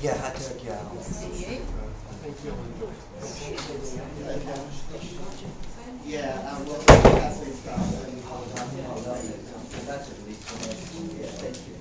Yeah, hot turkey. Yeah. Thank you. Yeah, well, that's it. That's at least. Yeah, thank you.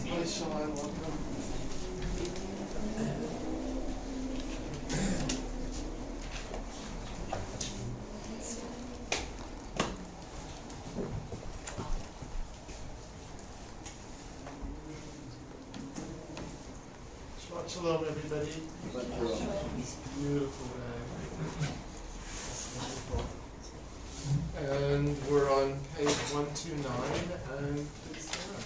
Hi, Sean. Welcome. Shabbat shalom, everybody. Beautiful day. And we're on page 129, and please stand.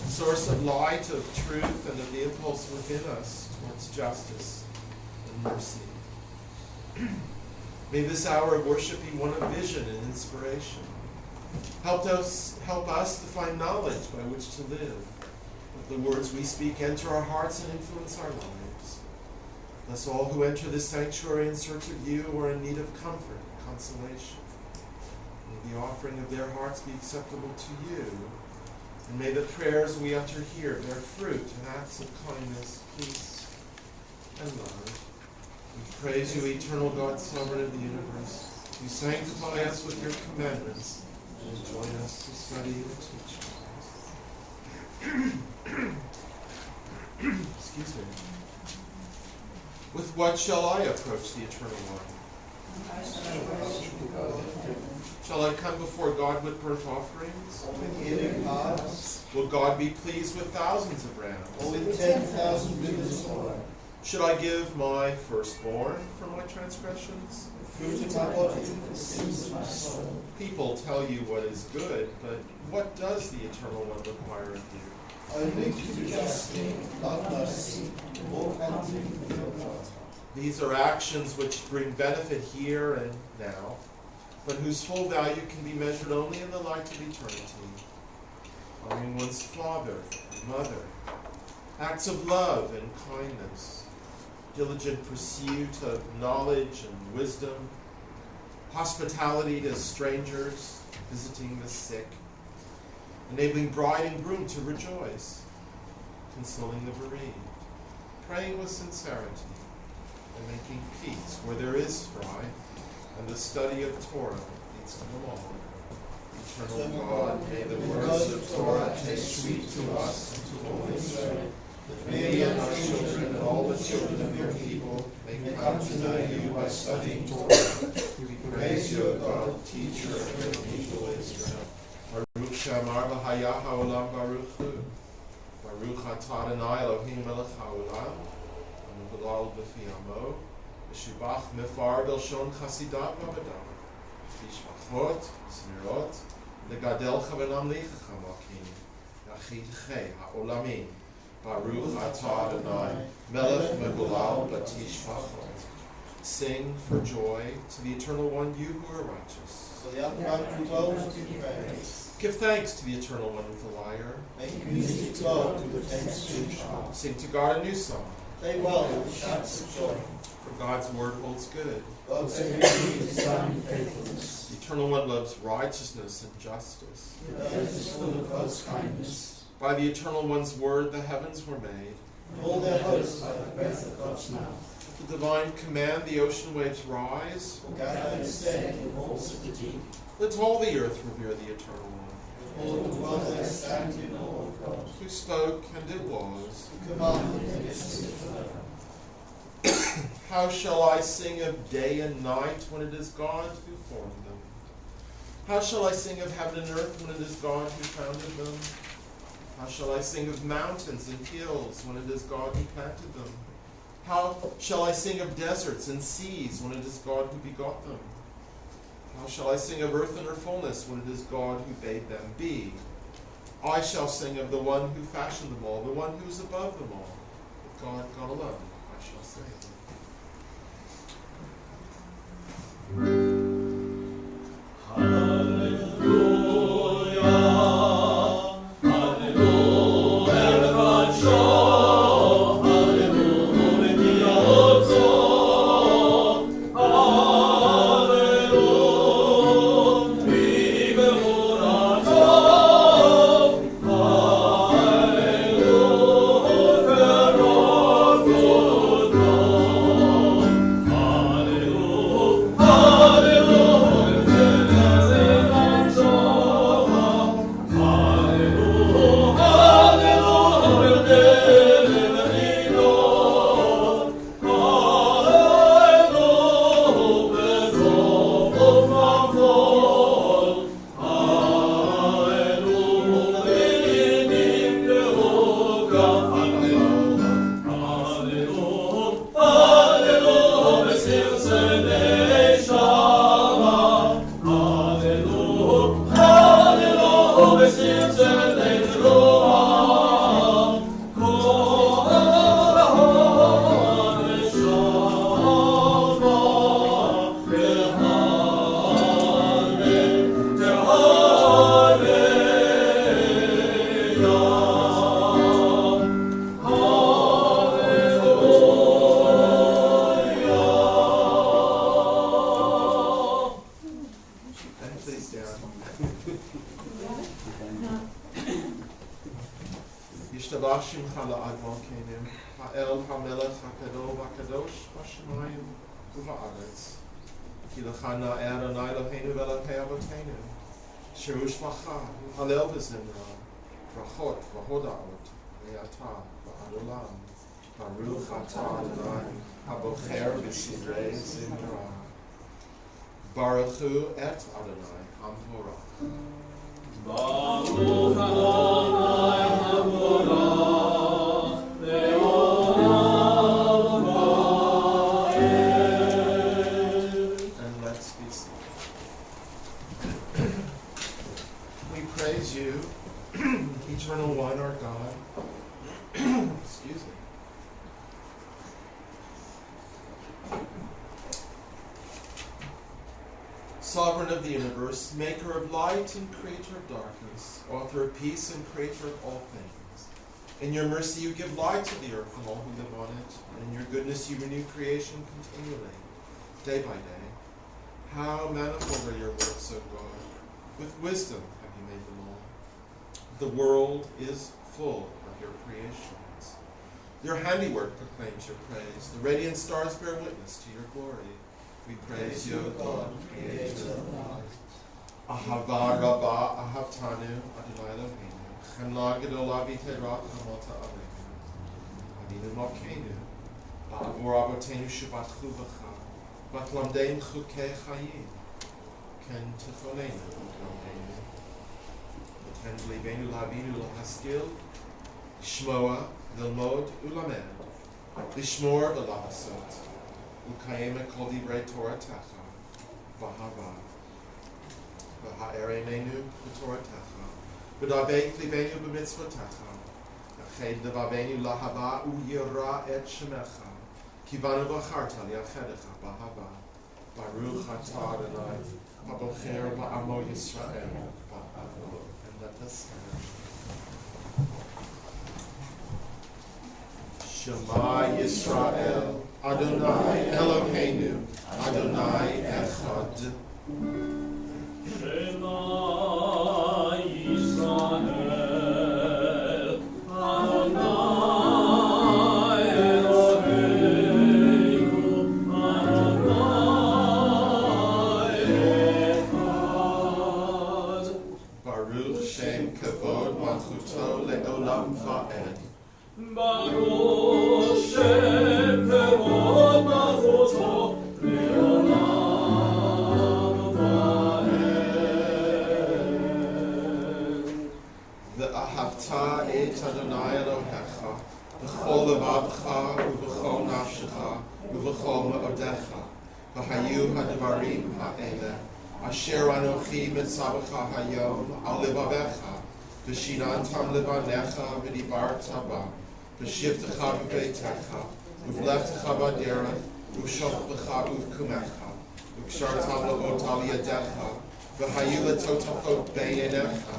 Source of light, of truth, and of the impulse within us towards justice and mercy. May this hour of worship be one of vision and inspiration. Help us to find knowledge by which to live. Let the words we speak enter our hearts and influence our lives. Bless all who enter this sanctuary in search of you or in need of comfort and consolation. May the offering of their hearts be acceptable to you. And may the prayers we utter here bear fruit in acts of kindness, peace, and love. We praise you, eternal God, sovereign of the universe. You sanctify us with your commandments and join us to study and teach. Excuse me. With what shall I approach the Eternal One? Shall I come before God with burnt offerings? Will God be pleased with thousands of rams? Or with 10,000 rivers of oil? Should I give my firstborn for my transgressions? Fruit of my body, the sins of my soul. People tell you what is good, but what does the Eternal One require of you? Only to do justly, love mercy, walk humbly with your God. These are actions which bring benefit here and now, but whose full value can be measured only in the light of eternity. Honoring one's father and mother, acts of love and kindness, diligent pursuit of knowledge and wisdom, hospitality to strangers, visiting the sick, enabling bride and groom to rejoice, consoling the bereaved, praying with sincerity, and making peace where there is strife, and the study of Torah leads to them all. Eternal God, may the words of Torah taste sweet to us and to all Israel, that we and our children and all the children of your people may come to know you by studying Torah. We praise you, O God, teacher of your people Israel. Baruch she'amar v'haya ha'olam baruch hu. Baruch atah Adonai Eloheinu melech ha'olam. V'lal b'fi amo. V'shibach mefar b'lshon chasidav v'abadav. V'shmachot, smirot, legadel chavenam leichach ha'makim. V'achidchei ha'olamim. Baruch atah Adonai melech megulal b'tishmachot. Sing for joy to the Eternal One, you who are righteous. So the upright can close to praise. Give thanks to the Eternal One with the lyre. Make music to God to the tents. Sing to God a new song. Play well with the shouts of joy. For God's word holds good. God's every is sound faithfulness. The Eternal One loves righteousness and justice. The earth is full of God's kindness. By the Eternal One's word the heavens were made. And all their hosts by the breath of God's mouth. At the divine command the ocean waves rise. Gather instead in the vaults of the deep. Let all the earth revere the Eternal One. All the world that stand in awe of God. Who spoke and it was. Who commanded and existed forever. How shall I sing of day and night when it is God who formed them? How shall I sing of heaven and earth when it is God who founded them? How shall I sing of mountains and hills when it is God who planted them? How shall I sing of deserts and seas when it is God who begot them? How shall I sing of earth and her fullness when it is God who bade them be? I shall sing of the one who fashioned them all, the one who is above them all. Of God, God alone, I shall sing. Baruch atah Adonai, habocher b'sidrei zimra. Baruch hu et Adonai hamvorach. Baruch Adonai hamvorach, le'olam va'ed. And let's be seated. We praise you, Eternal One, our God. Excuse me. Sovereign of the universe, maker of light and creator of darkness, author of peace and creator of all things. In your mercy you give light to the earth and all who live on it, and in your goodness you renew creation continually, day by day. How manifold are your works, O God! With wisdom have you made them all. The world is full of your creations. Your handiwork proclaims your praise. The radiant stars bear witness to your glory. We praise you, O God, creator of the world. Ahava Rabbah Ahavtanu Adonai Eloheinu. Chemla Gedola V'Terat Hamota Aleinu. Avinu Malkeinu. Ba'avor Avotenu Shabbatchu V'cha. V'tlamdein Chukei Chayim. Ken Tichoneinu V'tlamdeinu. V'ten V'lebeinu L'Avinu L'Haskil. Shmoa L'Lmod U'Lamed. L'Shmor V'La'asot. Ukayim Kol Divrei Torah Techa. V'Hava. V'ha'ereneinu b'Toratecha. V'davei klivenu b'mitzvotecha. V'ched levavenu lahava u'yira et shemecha. Kivanu v'charta li'achedecha b'hava. Baruch atah Adonai ha'bocher ba'amo Yisrael. And let us stand. Shema Yisrael, Adonai Eloheinu, Adonai Echad. Shema Yisrael, Adonai Eloheinu, Adonai Echad. Baruch Shem Kavod Malchuto Le'olam Va'ed. Baruch Shem Kavod Malchuto Le'olam Va'ed. Ve'ahavta et Adonai Elohecha V'chol levavcha u'v'chol nafshecha u'v'chol me'odecha V'hayu hadvarim ha'ele Asher anochi mitzavecha hayom al levavecha V'shinantam levanecha v'dibarta ba V'shivtecha b'beitecha U'vleftecha b'derech U'shoktecha u'v'kumecha U'kshartam levot al yadecha V'hayu letotafot be'yenecha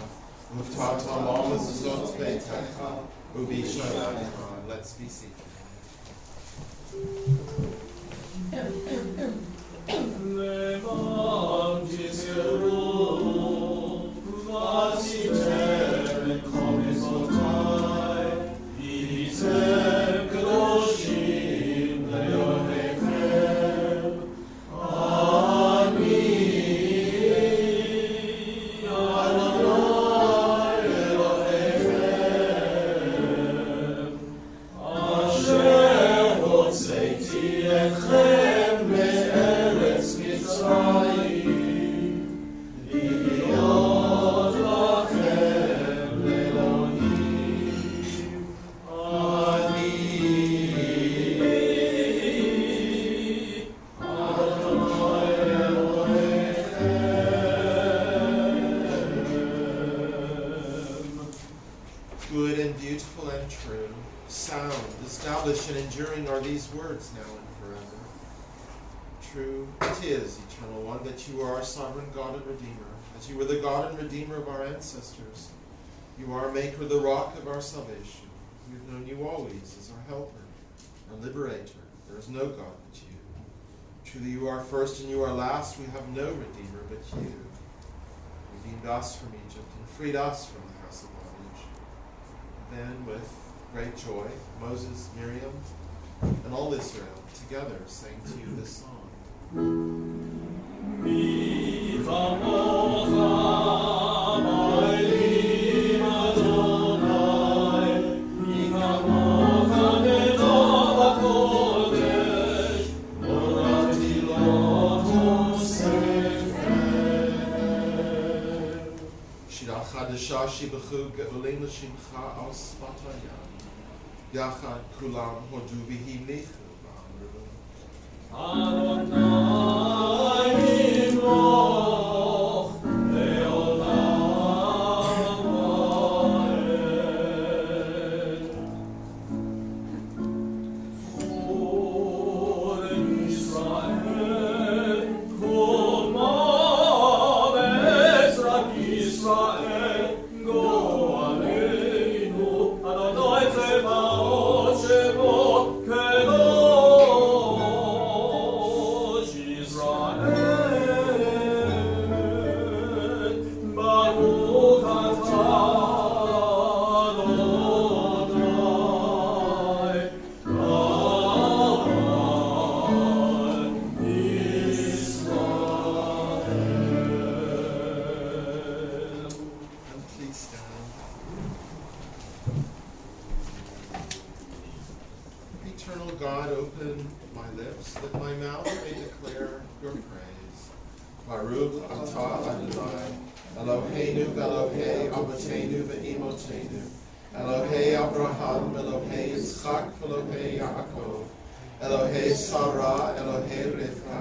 U'vtatam al mezuzot be'itecha U'b'yishayanecha. Let's be seated. Levam Tizkeru, Vasiter Komizotai, Yitzem Kedoshim Leohechem, Ani Adonai Elohechem, Asher Hotzeiti Etchem me'eretz Mitzrayim, Lihiyot lachem le'Elohim, Ani Adonai Elohechem. Good and beautiful and true, sound, established and enduring are these words now and forever. True it is, Eternal One, that you are our sovereign God and Redeemer, as you were the God and Redeemer of our ancestors. You are our Maker, the rock of our salvation. We have known you always as our helper, our liberator. There is no God but you. Truly you are first and you are last. We have no Redeemer but you. You redeemed us from Egypt and freed us from the house of bondage. Then with great joy, Moses, Miriam, and all Israel together sang to you this song. Mi chamocha ba'elim Adonai, mi chamocha bedov hakodesh, orati lo sefer. Shira chadasha shibachu ge'olim l'shimcha al sfat hayam. Yachad kulam hodu v'himnichu ba'amru. Adonai yimloch le'olam va'ed. Chor Yisrael, kol ma'aretz rak Yisrael, go aleinu, Adonai tzevaot shemo kedosh. Baruch atah Adonai, Eloheinu v'Elohei Avotenu v'Imotenu, Elohei Abraham, Elohei Yitzchak, Elohei Yaakov, Elohei Sarah, Elohei Rivka,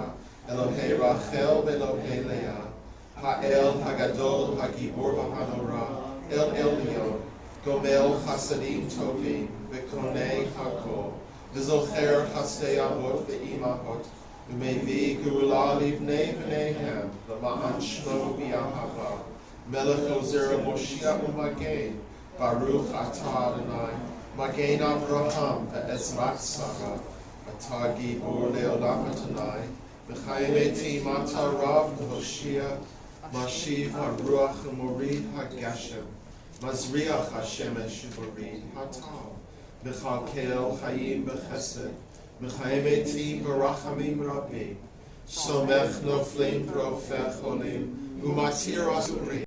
Elohei Rachel, Elohei Leah, Ha'el Hagadol, Hagibor v'Hanora, El Elyon, Gomel Chasadim Tovim, V'Konei Hakol, V'Zocher Chasdei Avot v'Imahot, Umevi Geula Livnei V'Nehem, L'Ma'an Shmo B'Yahava, Melech Ozer Moshiach U'Magen, Baruch Atah Adonai, Magen Avraham Ve'ezrat Sarah, Atah Gibor Le'olam Adonai, V'chayim Etim Atah Rav V'Hoshia, Mashiv HaRuach U'Morid HaGashem, Mazriach HaShemesh U'Morid HaTal, V'chalkel Chayim B'Chesed, V'chayim Etim B'Rachamim Rabbi, Somech Noflim V'Rofech Olim, U'Matir Asurim,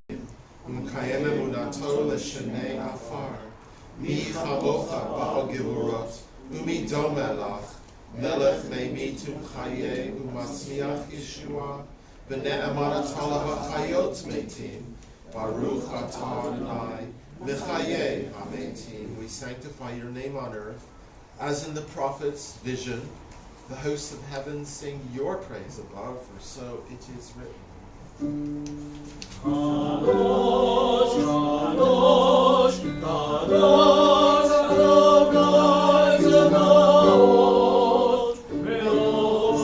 Umkayem emunato l'shenei afar. Mi chamocha ba'al gevurot, umi doma lach, melech meimitum chaye, u'matzmiach Yeshua, v'ne'emanat ha'chayot metim, Baruch atah Adonai, v'chaye ha'metim. We sanctify your name on earth, as in the prophet's vision. The hosts of heaven sing your praise above, for so it is written. Kadosh, Kadosh, Kadosh, Adonai Zebaoth, Me'ol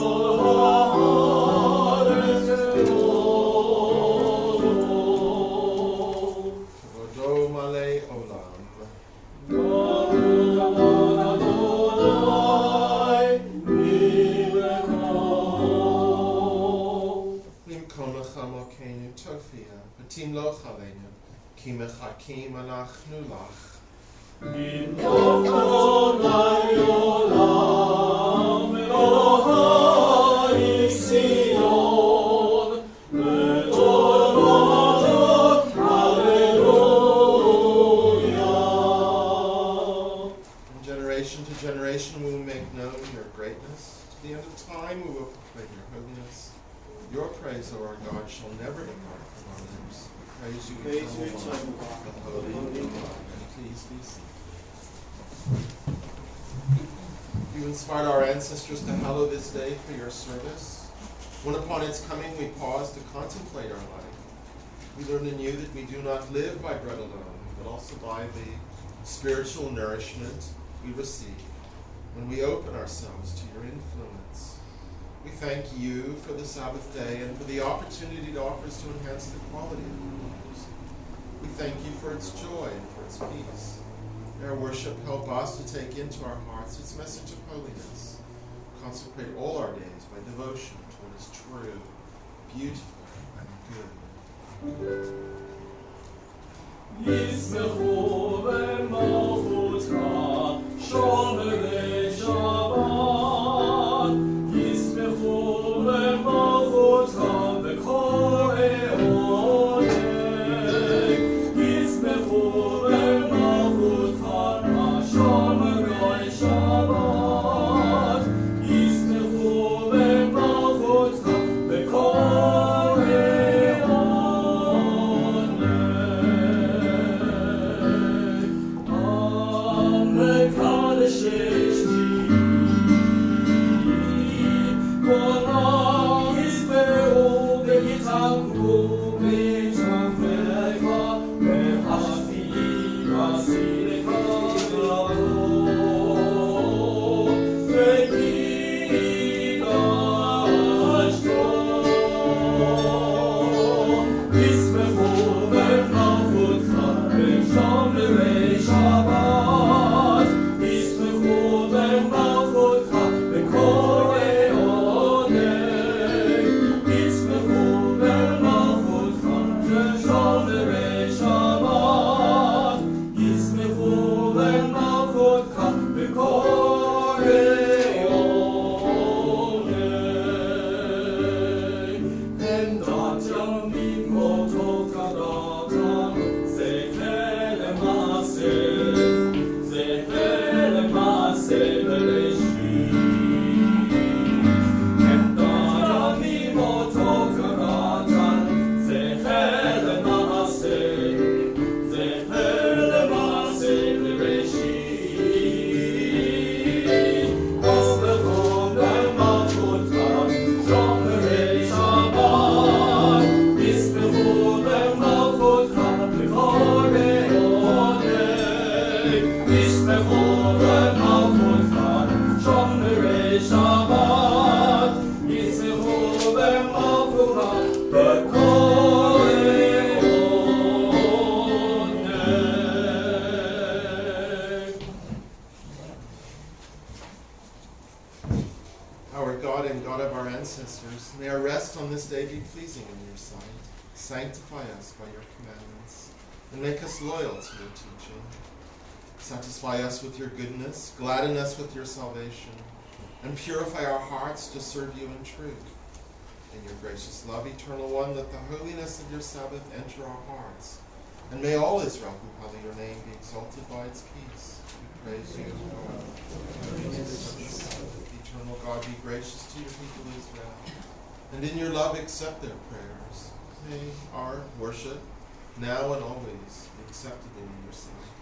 ha'aretz Eloh. Kvodo malei olam. Baruch Adonai, Milech Limkom lecha Malkeinu Tofia, V'tim lo chaleinu, Ki mechakim anachnu lach. From generation to generation we will make known your greatness. To the end of time we will proclaim your holiness. Your praise, O our God, shall never depart from our lips. Praise you, eternal God, the Holy God. Please be seated. You inspired our ancestors to hallow this day for your service. When upon its coming we pause to contemplate our life, we learn anew that we do not live by bread alone, but also by the spiritual nourishment we receive when we open ourselves to your influence. We thank you for the Sabbath day and for the opportunity it offers to enhance the quality of our lives. We thank you for its joy and for its peace. May our worship help us to take into our hearts its message of holiness. Consecrate all our days by devotion to what is true, beautiful, and good. Yismechu b'malchutcha, shomerei Shabbat. Yismechu b'malchutcha, v'korei oneg. Yismechu b'malchutcha, shomerei Shabbat. Yismechu b'malchutcha, v'korei oneg. Mekadesh eshti, kol yisbehu v'yitzakru b'shafecha, v'hashti b'asilecha v'lavot, v'kidashto. Yisbehu b'malchutcha, v'shomerei Shabbat. Yisbehu b'malchutcha, v'korei oneg. Yisbehu b'malchutcha, Our God and God of our ancestors, may our rest on this day be pleasing in your sight. Sanctify us by your commandments, and make us loyal to your teaching. Satisfy us with your goodness, gladden us with your salvation, and purify our hearts to serve you in truth. In your gracious love, eternal one, let the holiness of your Sabbath enter our hearts, and may all Israel who hallow your name be exalted by its peace. We praise you, God. Eternal God, be gracious to your people Israel, and in your love accept their prayers. May our worship, now and always, be acceptable in your sight.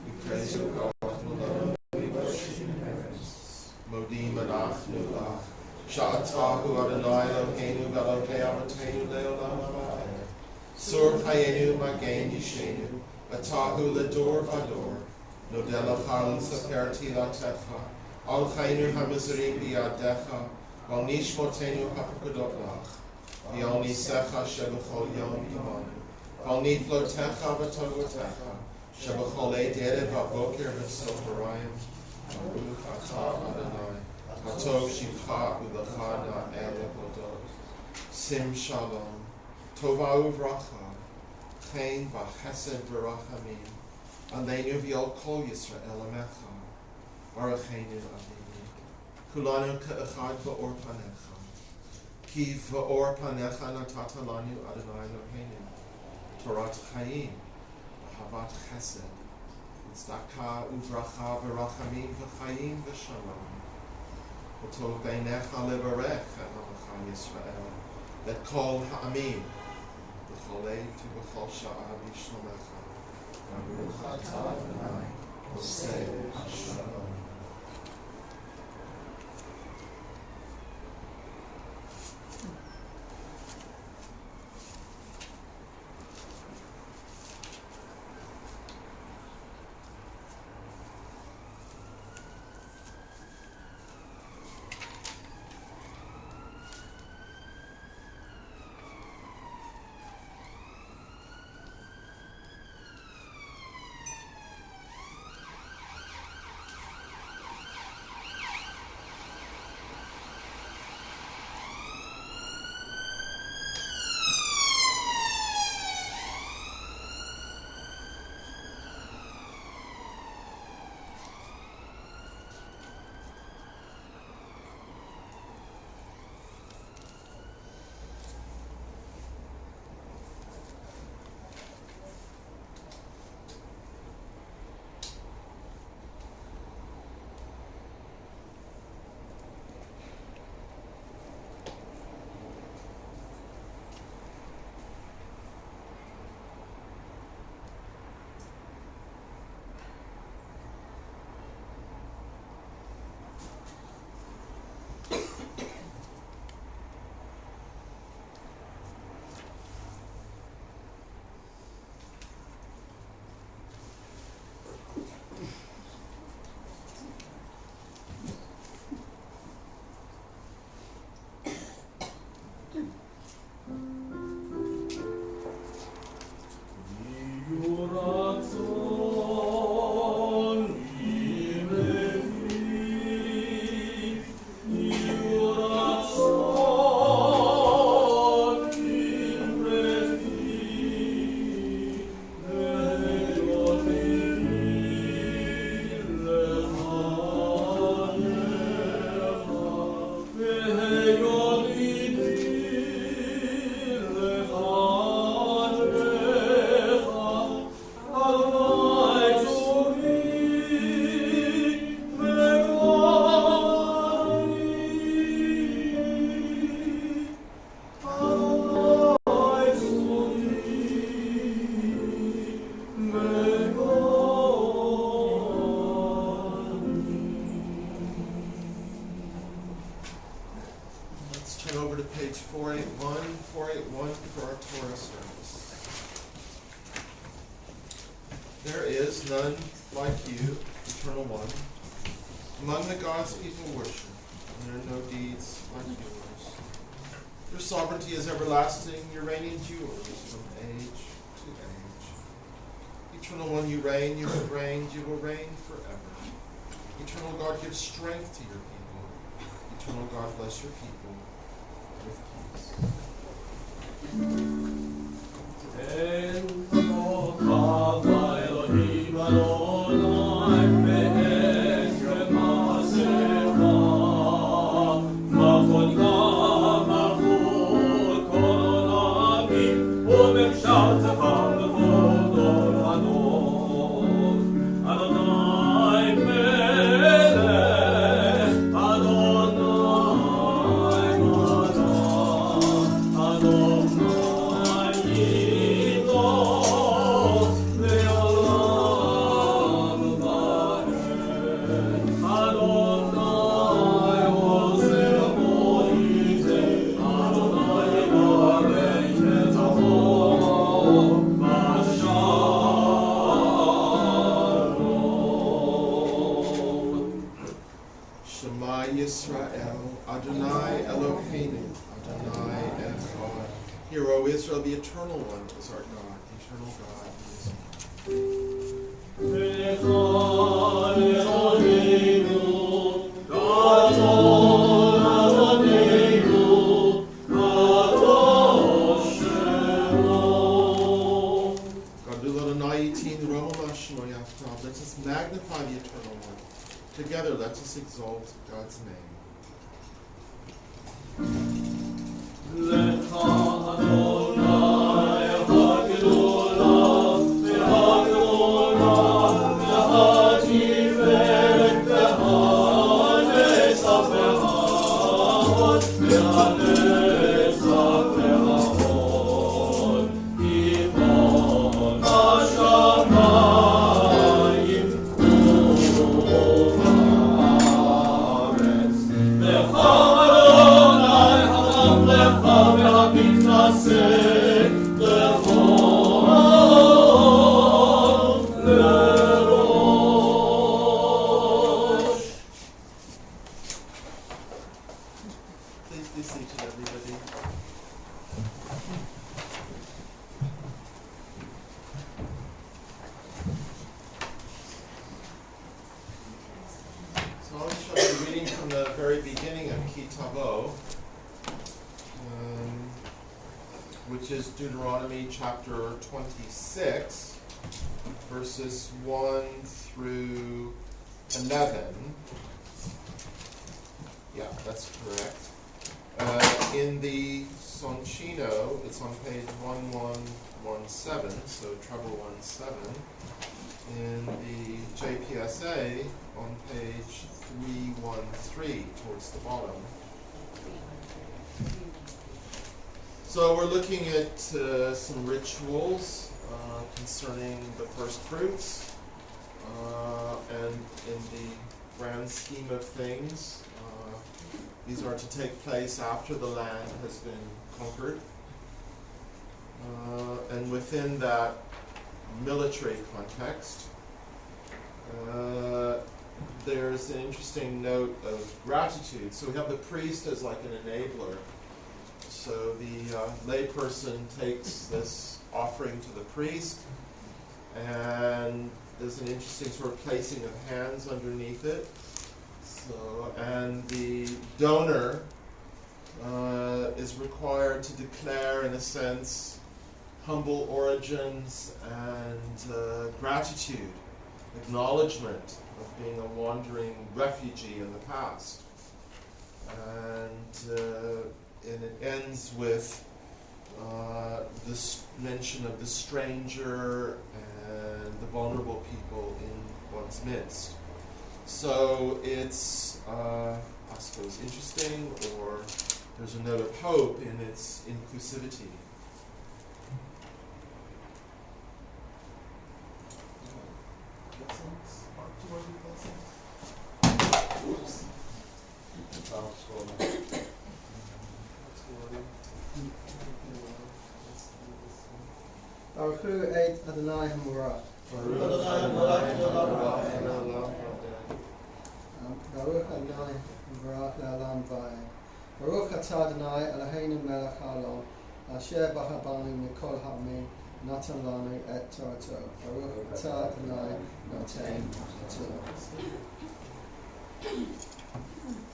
We praise you, God, alone. We worship you in reverence. Modi manach nulach, sha'atahu Adonai Eloheinu v'Elokei Avotenu le'olam ha'ed. Sur chayenu magen yishenu, atahu ledor vador, nodel achal saperti latecha, al chayenu hamizerim biyadecha, al nishmotenu hapakudot lach, v'al nisecha shebechol yom imanu, al niflotecha v'togotecha, shebechol ederev v'boker v'soharayim, baruch atah Adonai, hatov shivcha u'lecha na'el lehodot, sim shalom, tova uvracha, chen v'chesed v'rachamim, aleinu v'yol kol Yisrael amecha, barachenu avinu, kulanu ka'echad v'or panecha, ki v'or panecha natata lanu Adonai Eloheinu, Torat chaim, v'havat chesed, tzedaka uvracha v'rachamim v'chayim v'shalom, v'tov beinecha levarech et amecha Yisrael, let kol ha'amim, v'cholei tu v'chol sha'a b'shlomecha, baruch atah Adonai, oseh shalom. Page 481 for our Torah service. There is none like you, Eternal One, among the gods people worship, and there are no deeds like yours. Your sovereignty is everlasting, your reign endures from age to age. Eternal One, you reign, you have reigned, you will reign forever. Eternal God, give strength to your people. Eternal God, bless your people with Yisrael, Adonai Eloheinu, Adonai Echad. Hear, O Israel, the Eternal One is our God, the Eternal God Let us magnify the Eternal One. Together, let us exalt God's name. Please be seated, everybody. So I shall be reading from the very beginning of Kitavo, which is Deuteronomy chapter 26, verses 1 through 11. Yeah, that's correct. In the Soncino, it's on page 1117, so treble 17. In the JPSA, on page 313, towards the bottom. So we're looking at some rituals concerning the first fruits, and in the grand scheme of things, these are to take place after the land has been conquered. And within that military context, there's an interesting note of gratitude. So we have the priest as like an enabler. So the layperson takes this offering to the priest, and there's an interesting sort of placing of hands underneath it. So, and the donor is required to declare, in a sense, humble origins and gratitude, acknowledgement of being a wandering refugee in the past. And it ends with this mention of the stranger and the vulnerable people in one's midst. So it's, I suppose, interesting, or there's a note of hope in its inclusivity. Blessings? Mark, do you want to do blessings? Baruch et Adonai Hamurah. Baruch Adonai Baruch Adonai Hamurah Le'olam Vayed. Baruch atah Adonai Eloheinu melech haolam, asher b'chabanu mikol ha'amin, natan lanu et Torato. Baruch atah Adonai noten Torah.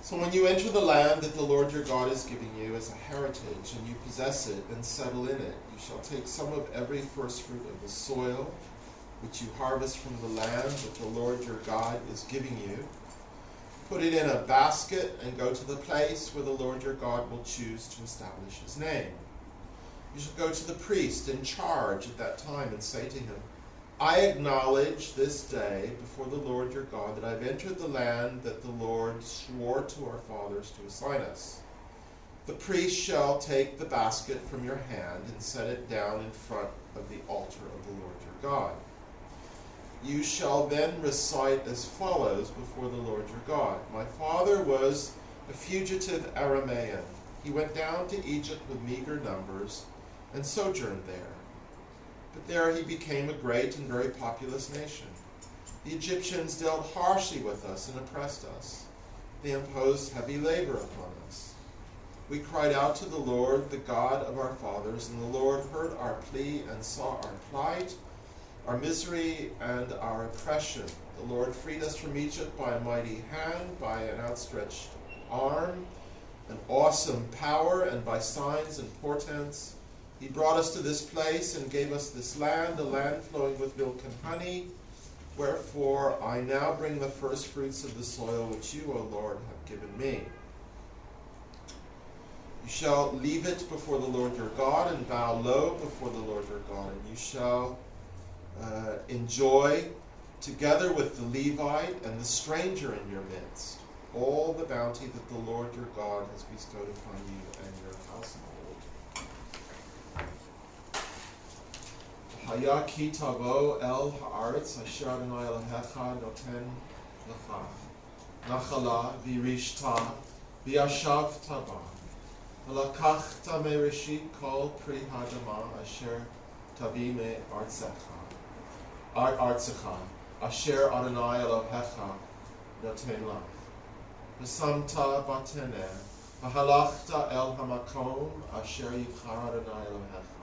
So when you enter the land that the Lord your God is giving you as a heritage, and you possess it and settle in it, you shall take some of every first fruit of the soil, which you harvest from the land that the Lord your God is giving you. Put it in a basket and go to the place where the Lord your God will choose to establish his name. You shall go to the priest in charge at that time and say to him, I acknowledge this day before the Lord your God that I've entered the land that the Lord swore to our fathers to assign us. The priest shall take the basket from your hand and set it down in front of the altar of the Lord your God. You shall then recite as follows before the Lord your God. My father was a fugitive Aramaean. He went down to Egypt with meager numbers and sojourned there. But there he became a great and very populous nation. The Egyptians dealt harshly with us and oppressed us. They imposed heavy labor upon us. We cried out to the Lord, the God of our fathers, and the Lord heard our plea and saw our plight, our misery, and our oppression. The Lord freed us from Egypt by a mighty hand, by an outstretched arm, an awesome power, and by signs and portents. He brought us to this place and gave us this land, a land flowing with milk and honey. Wherefore I now bring the first fruits of the soil which you, O Lord, have given me. You shall leave it before the Lord your God and bow low before the Lord your God, and you shall enjoy, together with the Levite and the stranger in your midst, all the bounty that the Lord your God has bestowed upon you and your household. Haya ki tavo el haaretz asher Adonai Elohecha noten lecha nachala v'rishta v'yashavta ba v'lakachta merishit kol pri hadama asher tavi me artzecha asher Adonai Elohecha noten lach v'samta bateneh v'halachta el hamakom asher yivchar Adonai Elohecha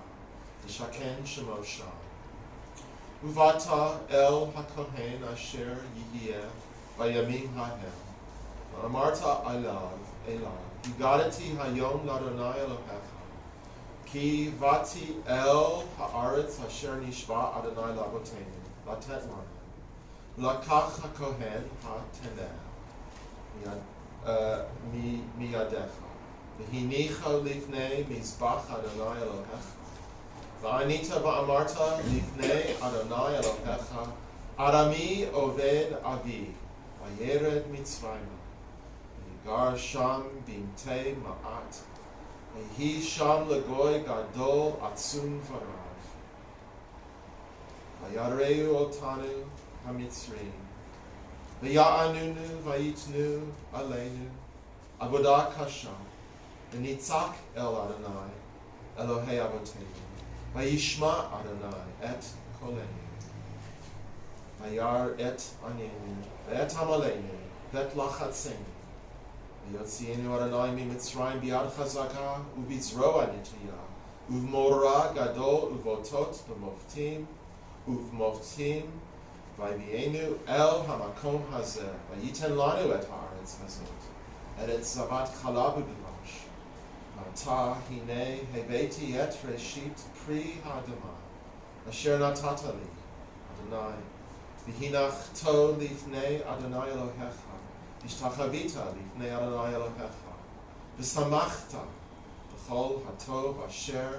Shaken Shemosha. Uvata el hakohen asher yiyeh vayamim hahem. Amarta alav Yugadati hayom ladonai Elohecha. Ki vati el haaretz asher nishba Adonai labotenu. Latet lanem. Lakach hakohen hateneh. Miyadecha. V'hinicha lifnei mizbach Adonai Elohecha. Va'anita va'amarta lifnei Adonai Elohecha Arami oved avi Vayered mitzrayma V'yigar sham bimtei ma'at V'hi sham legoy gadol atzum v'rav V'yareu otanu hamitzrim V'ya'anunu v'yitnu aleinu Avodah kasha V'nitzak el Adonai Elohei avotenu Vayishma Adonai et kolenu, Vayar et anenu, V'et amalenu, V'et lachatzenu, V'yotzienu Adonai mi Mitzrayim biad chazaka, U'bizroa nitya, U'v'mora gadol u'votot b'moftim, U'v'moftim, V'yvienu el hamakom hazeh, V'yiten lanu et haaretz hazot, et zavat chalav u'bivash, V'ata hine heveti et reshit pri hadama, asher natata li, Adonai, v'hinach to lifnei Adonai Elohecha, v'ishtachavita lifnei Adonai Elohecha, v'samachta b'chol hatov asher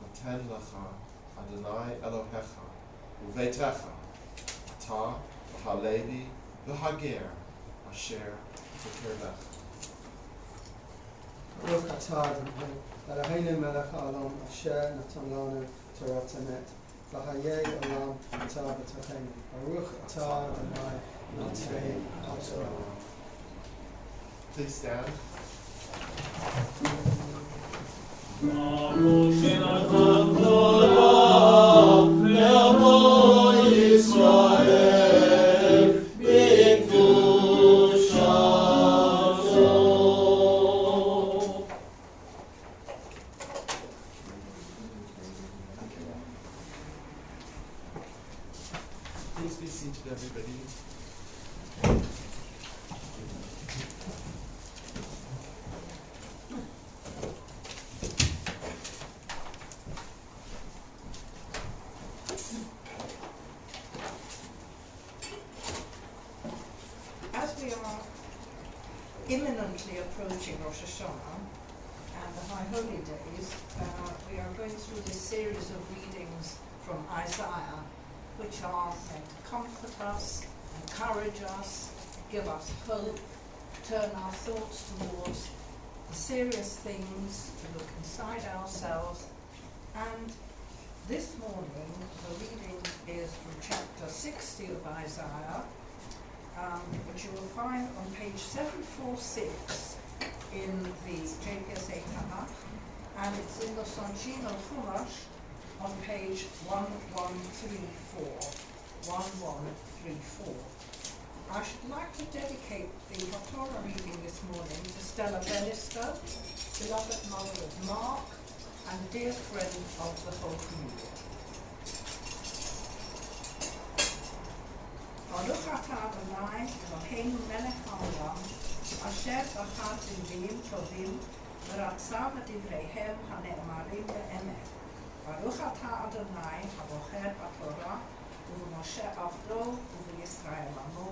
noten lecha Adonai Elohecha, u'veitecha, ata v'halevi v'hager asher b'kirvecha. Baruch atah Adonai Eloheinu melech haolam asher natan lanu Torah temet v'hayei olam atah b'tochenu. Baruch atah Adonai noten Torah. Please stand. Please be seated, everybody. As we are imminently approaching Rosh Hashanah and the High Holy Days, we are going through this series of readings from Isaiah, which are meant to comfort us, encourage us, give us hope, turn our thoughts towards the serious things, to look inside ourselves. And this morning, the reading is from chapter 60 of Isaiah, which you will find on page 746 in the JPSA Tanakh, and it's in the Sonjino Chumash on page 1134. 1134. I should like to dedicate the Haftorah reading this morning to Stella Bannister, beloved mother of Mark, and dear friend of the whole community. Baruch atah Adonai Eloheinu melech haolam, asher bachar b'nbiim tovim, v'ratza b'divreihem hane'emarim be'emet. Baruch atah Adonai habocher b'Torah, u'v'Moshe avdo, u'v'Yisrael amo,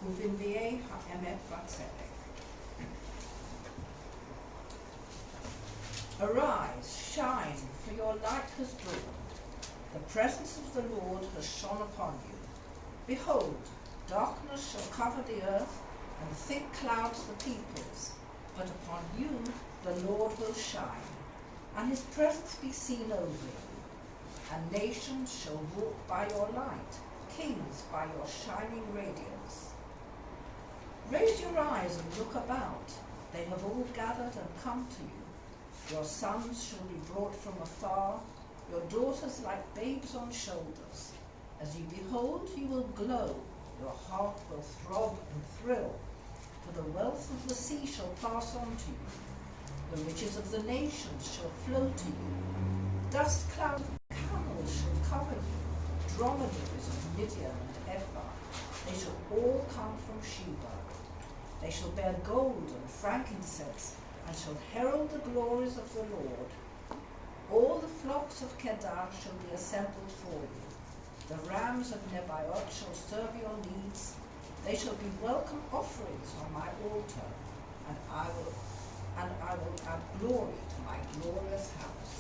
u'v'nbiei ha'emet v'tzedek. Arise, shine, for your light has dawned. The presence of the Lord has shone upon you. Behold, darkness shall cover the earth, and thick clouds the peoples. But upon you the Lord will shine, and his presence be seen over you. And nations shall walk by your light, kings by your shining radiance. Raise your eyes and look about. They have all gathered and come to you. Your sons shall be brought from afar, your daughters like babes on shoulders. As you behold, you will glow, your heart will throb and thrill, for the wealth of the sea shall pass on to you. The riches of the nations shall flow to you. Dust clouds of camels shall cover you, dromedaries of Midian and Ephah. They shall all come from Sheba. They shall bear gold and frankincense, and shall herald the glories of the Lord. All the flocks of Kedar shall be assembled for you. The rams of Nebaioth shall serve your needs. They shall be welcome offerings on my altar, and I will add glory to my glorious house.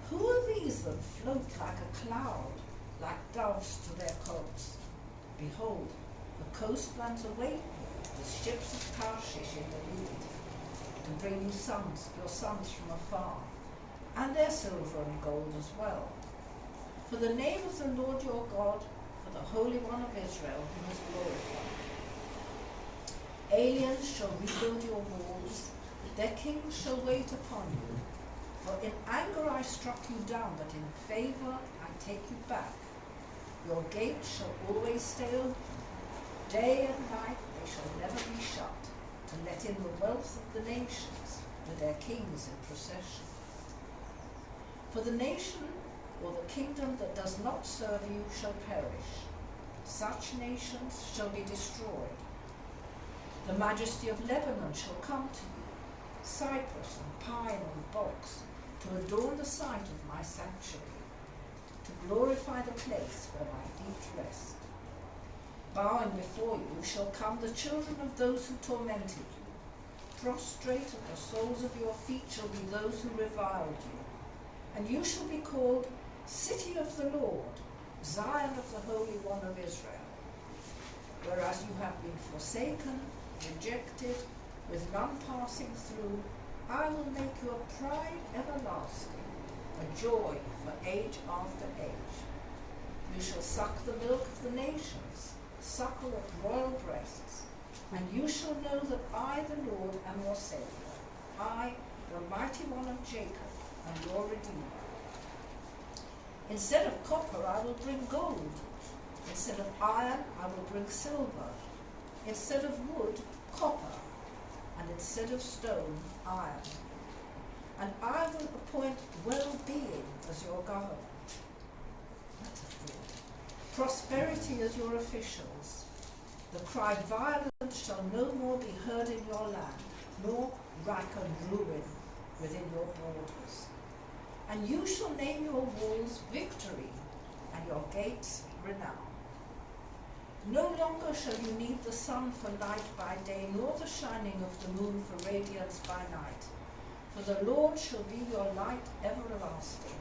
Who are these that float like a cloud, like doves to their coats? Behold, the coastlands await me, with ships of Tarshish in the lead, to bring you your sons from afar, and their silver and gold as well. For the name of the Lord your God, for the Holy One of Israel, who is glorified. Aliens shall rebuild your walls, their kings shall wait upon you. For in anger I struck you down, but in favor I take you back. Your gates shall always stay open. Day and night they shall never be shut, to let in the wealth of the nations, with their kings in procession. For the nation or the kingdom that does not serve you shall perish. Such nations shall be destroyed. The majesty of Lebanon shall come to you, cypress and pine and box, to adorn the site of my sanctuary, to glorify the place where my feet rest. Bowing before you shall come the children of those who tormented you. Prostrate at the soles of your feet shall be those who reviled you. And you shall be called City of the Lord, Zion of the Holy One of Israel. Whereas you have been forsaken, rejected, with none passing through, I will make you a pride everlasting, a joy for age after age. You shall suck the milk of the nations, suckle at royal breasts, and you shall know that I, the Lord, am your Saviour, I, the mighty one of Jacob, am your Redeemer. Instead of copper I will bring gold, instead of iron I will bring silver, instead of wood, copper, and instead of stone, iron. And I will appoint well-being as your government. That's a thought. Prosperity is your officials. The cry violence shall no more be heard in your land, nor wrack and ruin within your borders. And you shall name your walls victory, and your gates renown. No longer shall you need the sun for light by day, nor the shining of the moon for radiance by night. For the Lord shall be your light everlasting.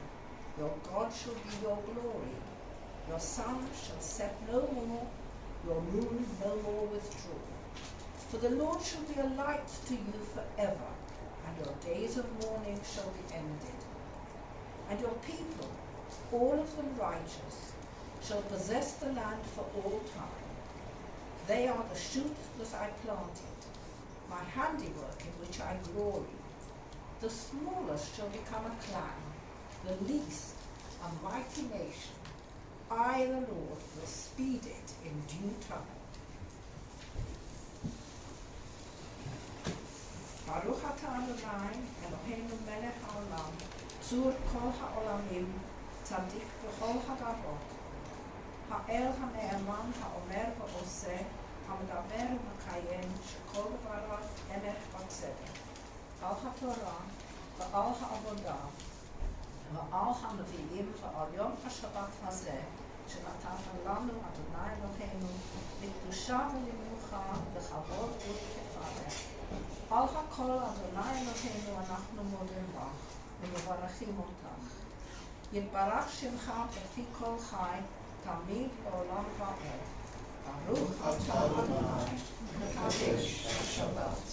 Your God shall be your glory. Your sun shall set no more, your moon no more withdraw. For the Lord shall be a light to you forever, and your days of mourning shall be ended. And your people, all of them righteous, shall possess the land for all time. They are the shoot that I planted, my handiwork in which I glory. The smallest shall become a clan, the least a mighty nation. I, the Lord, will speed it in due time. Baruch atah Adonai, Eloheinu melech haolam, tzur kol haolamim, tzadik b'chol hadavot, ha'el ha'ne'eman ha'omer v'oseh, ha'medaber v'makayem, shekol dvarav emech v'tzedek, al ha'torah, v'al ha'avodah, v'al ha'nevi'im, v'al yom ha'shabbat hazeh, שנתת לנו אדוני אלוהינו לקדושה ולמנוחה לכבוד ולכפארת. על הכל אדוני אלוהינו אנחנו מודים לך ומברכים אותך. יתברך שמך בפי כל חי תמיד לעולם ועד. ברוך אתה אדוני מקדש השבת.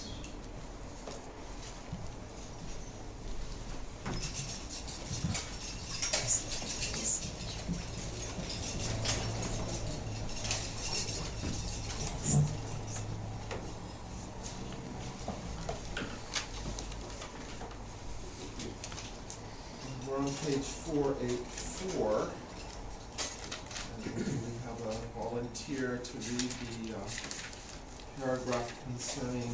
We're on page 484. And we have a volunteer to read the paragraph concerning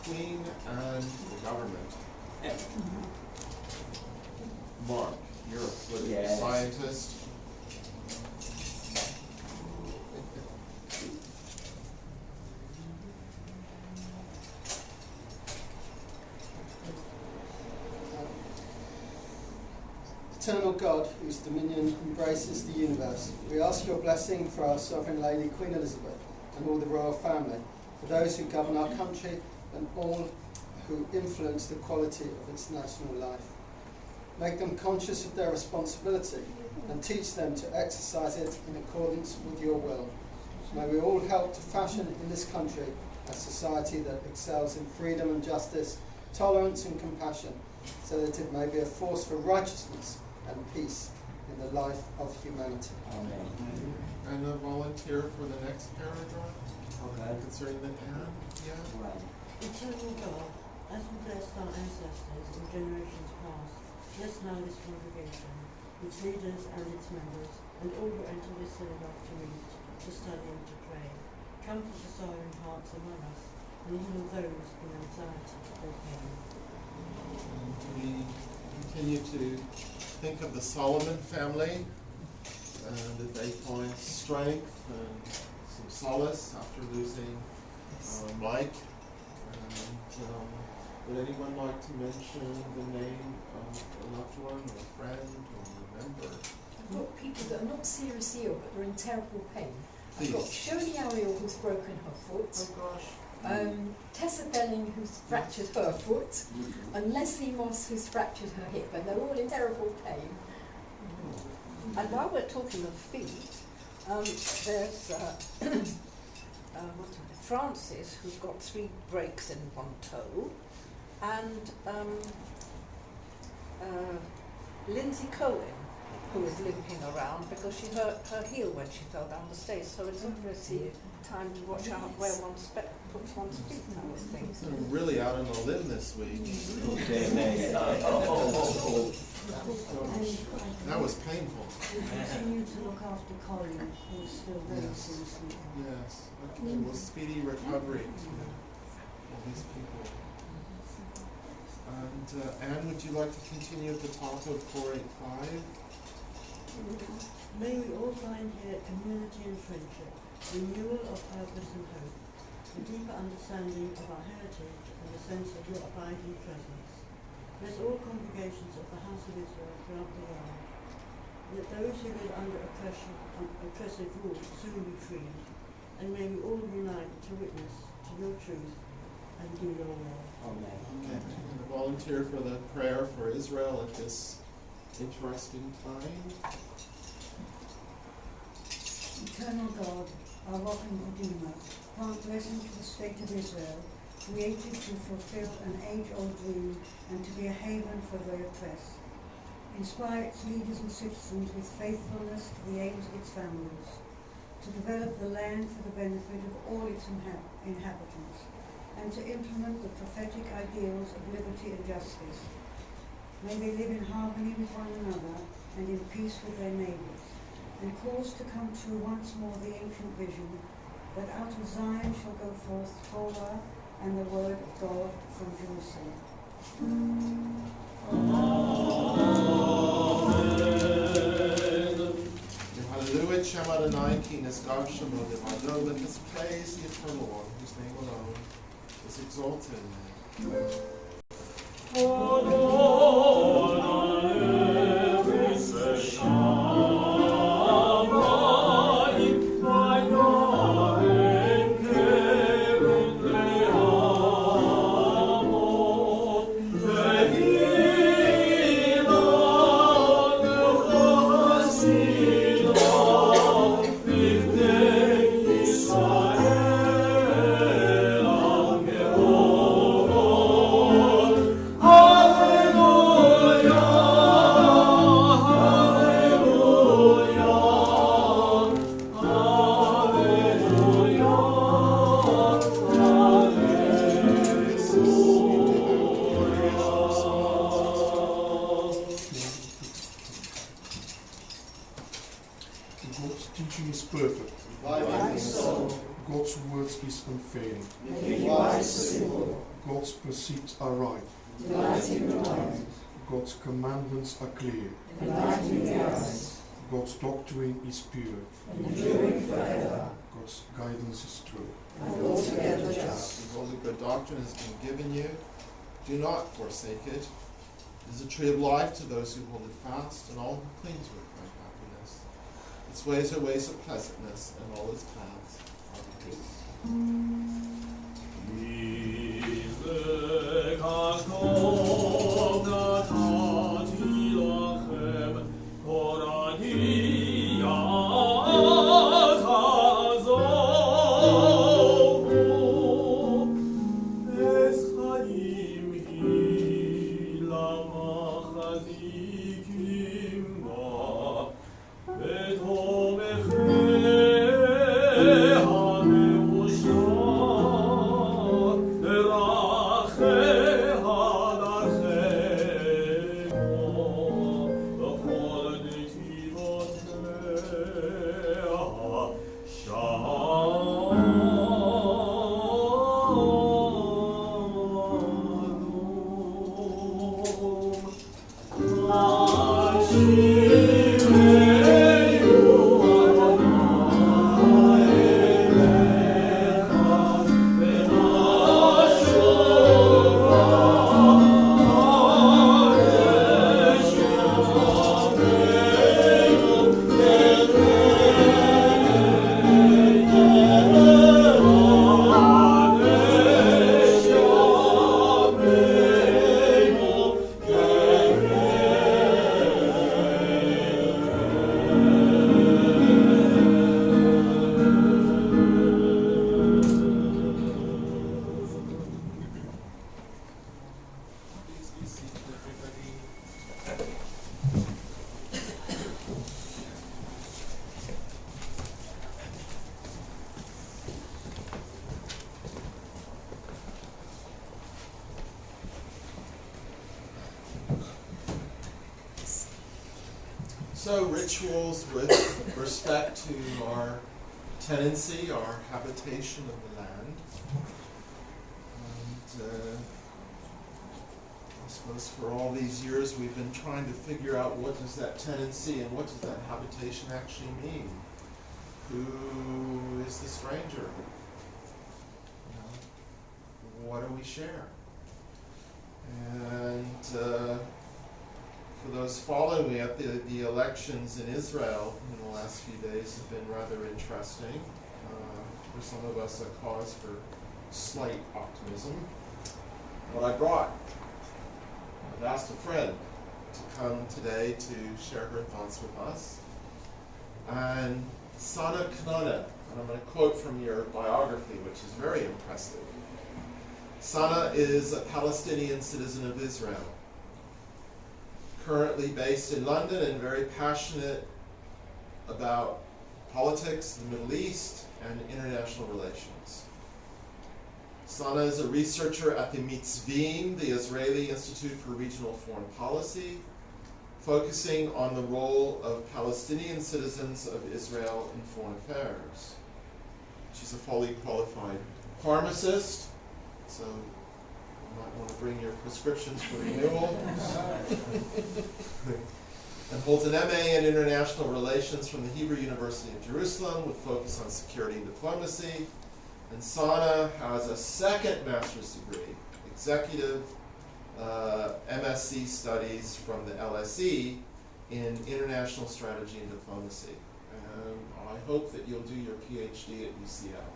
Queen and the government. Mark, you're a political scientist. Eternal God, whose dominion embraces the universe, we ask your blessing for our Sovereign Lady Queen Elizabeth and all the royal family, for those who govern our country and all who influence the quality of its national life. Make them conscious of their responsibility and teach them to exercise it in accordance with your will. May we all help to fashion in this country a society that excels in freedom and justice, tolerance and compassion, so that it may be a force for righteousness and peace in the life of humanity. Amen. And a volunteer for the next paragraph Okay. concerning the hand. Yeah. Right. Eternal God, as we blessed our ancestors in generations past, bless now this congregation, its leaders and its members, and all who enter this synagogue to meet, to study and to pray. Comfort the sorrowing hearts among us, and heal those in anxiety or pain. And we continue to think of the Solomon family, and that they find strength and some solace after losing Mike. And would anyone like to mention the name of a loved one or a friend or a member? I've got people that are not seriously ill, but they're in terrible pain. Please. I've got Shirley Ariel, who's broken her foot. Oh gosh. Tessa Belling, who's fractured her foot, and Leslie Moss, who's fractured her hip, and they're all in terrible pain. And while we're talking of feet, there's Francis, who's got 3 breaks in one toe, and Lindsay Cohen, who is limping around because she hurt her heel when she fell down the stairs. So it's not really time to watch out where one puts one's feet, I would think. I'm really out on a limb this week. That was painful. Continue to look after Colin, who's still very Yes. seriously ill. Yes. Okay. Well, speedy recovery to all these people. And Anne, would you like to continue at the top of 485? May we all find here community and friendship, renewal of purpose and hope, a deeper understanding of our heritage and a sense of your abiding presence. Bless all congregations of the House of Israel throughout the world. Let those who live under oppressive rule soon be freed, and may we all unite to witness to your truth and do your will. Amen. Okay, I'm going to volunteer for the prayer for Israel at this interesting time. Eternal God, our rock and redeemer, grant blessing to the state of Israel, created to fulfill an age-old dream and to be a haven for the oppressed. Inspire its leaders and citizens with faithfulness to the aims of its families, to develop the land for the benefit of all its inhabitants, and to implement the prophetic ideals of liberty and justice. May they live in harmony with one another and in peace with their neighbours, and cause to come true once more the ancient vision that out of Zion shall go forth Torah and the word of God from Jerusalem. Hallelujah, Shem Adonai, Ki Nesgav Shemo Devado. Let us praise the Eternal One, whose name alone is exalted. God's teaching is perfect. God's words is unfailing. God's precepts are right. God's commandments are clear. God's doctrine is pure. God's guidance is true. Behold, the good doctrine has been given you. Do not forsake it. It is a tree of life to those who hold it fast, and all who cling to it find happiness. Its ways are ways of pleasantness, and all its paths are peace. So rituals with respect to our tenancy, our habitation of the land. And as suppose for all these years we've been trying to figure out what does that tenancy and what does that habitation actually mean. Who is the stranger? What do we share? And for those following me, the elections in Israel in the last few days have been rather interesting. For some of us, a cause for slight optimism. What I brought, I've asked a friend to come today to share her thoughts with us. And Sana Knana, and I'm going to quote from your biography, which is very impressive. Sana is a Palestinian citizen of Israel, currently based in London and very passionate about politics, the Middle East, and international relations. Sana is a researcher at the Mitzvim, the Israeli Institute for Regional Foreign Policy, focusing on the role of Palestinian citizens of Israel in foreign affairs. She's a fully qualified pharmacist, so you might want to bring your prescriptions for renewal. And holds an MA in International Relations from the Hebrew University of Jerusalem with focus on security and diplomacy. And Sana has a second master's degree, executive MSc studies from the LSE in international strategy and diplomacy. And I hope that you'll do your PhD at UCL.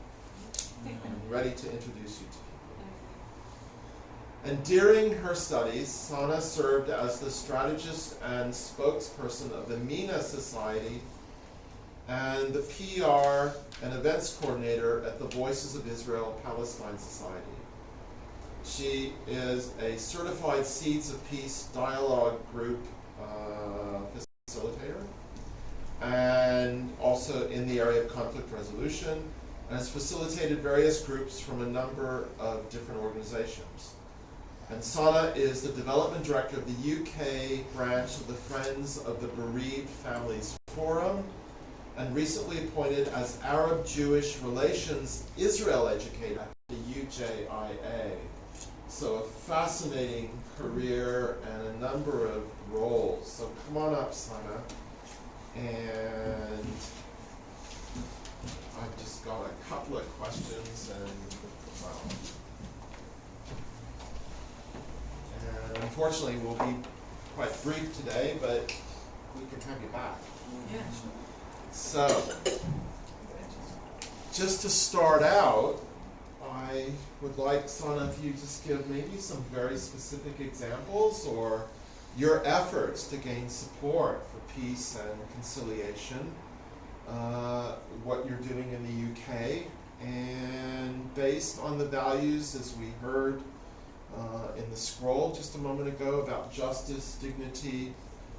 I'm ready to introduce you to people. And during her studies, Sana served as the strategist and spokesperson of the MENA Society and the PR and events coordinator at the Voices of Israel Palestine Society. She is a certified Seeds of Peace dialogue group facilitator, and also in the area of conflict resolution, and has facilitated various groups from a number of different organizations. And Sana is the development director of the UK branch of the Friends of the Bereaved Families Forum, and recently appointed as Arab-Jewish Relations Israel educator at the UJIA. So a fascinating career and a number of roles. So come on up, Sana. And I've just got a couple of questions, and well, and unfortunately we'll be quite brief today, but we can have you back. Yeah, sure. So, just to start out, I would like, Sana, if you just give maybe some very specific examples or your efforts to gain support for peace and conciliation, what you're doing in the UK, and based on the values, as we heard in the scroll just a moment ago, about justice, dignity,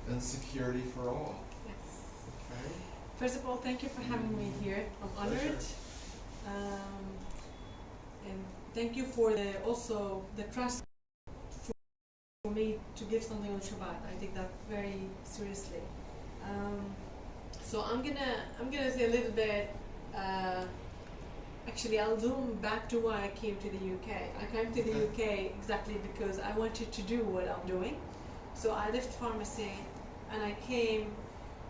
and security for all. Yes. Okay. First of all, thank you for having me here. I'm honored. And thank you for also the trust for me to give something on Shabbat. I take that very seriously. So I'm gonna say a little bit. Actually, I'll zoom back to why I came to the UK. I came to the UK exactly because I wanted to do what I'm doing. So I left pharmacy and I came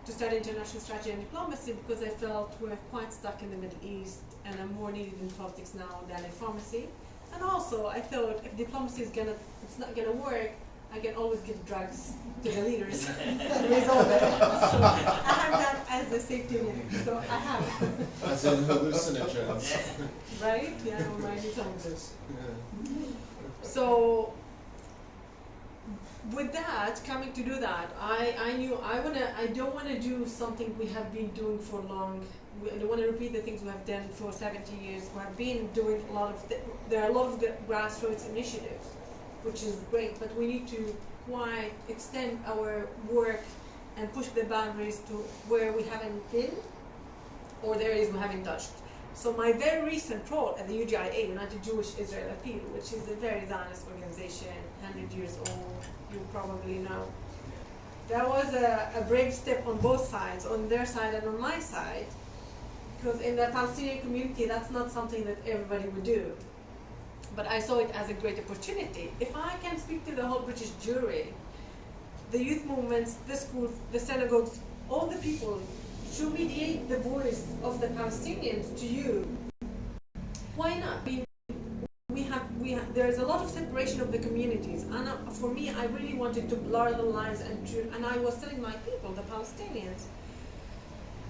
to study international strategy and diplomacy because I felt we're quite stuck in the Middle East and I'm more needed in politics now than in pharmacy. And also I thought if diplomacy it's not gonna work, I can always give drugs to the leaders and resolve it. So I have that as a safety net. So I have. As in hallucinogens. Right? Yeah, I'm writing some of this. Yeah. So with that, coming to do that, I knew I don't want to do something we have been doing for long. I don't want to repeat the things we have done for 70 years. We have been doing a lot of, there are a lot of grassroots initiatives, which is great, but we need to quite extend our work and push the boundaries to where we haven't been, or the areas we haven't touched. So my very recent role at the UJIA, United Jewish Israel Appeal, which is a very Zionist organization, 100 years old, you probably know. That was a brave step on both sides, on their side and on my side, because in the Palestinian community, that's not something that everybody would do. but I saw it as a great opportunity. If I can speak to the whole British jury, the youth movements, the schools, the synagogues, all the people, to mediate the voice of the Palestinians to you, why not? There is a lot of separation of the communities, and for me, I really wanted to blur the lines, and I was telling my people, the Palestinians,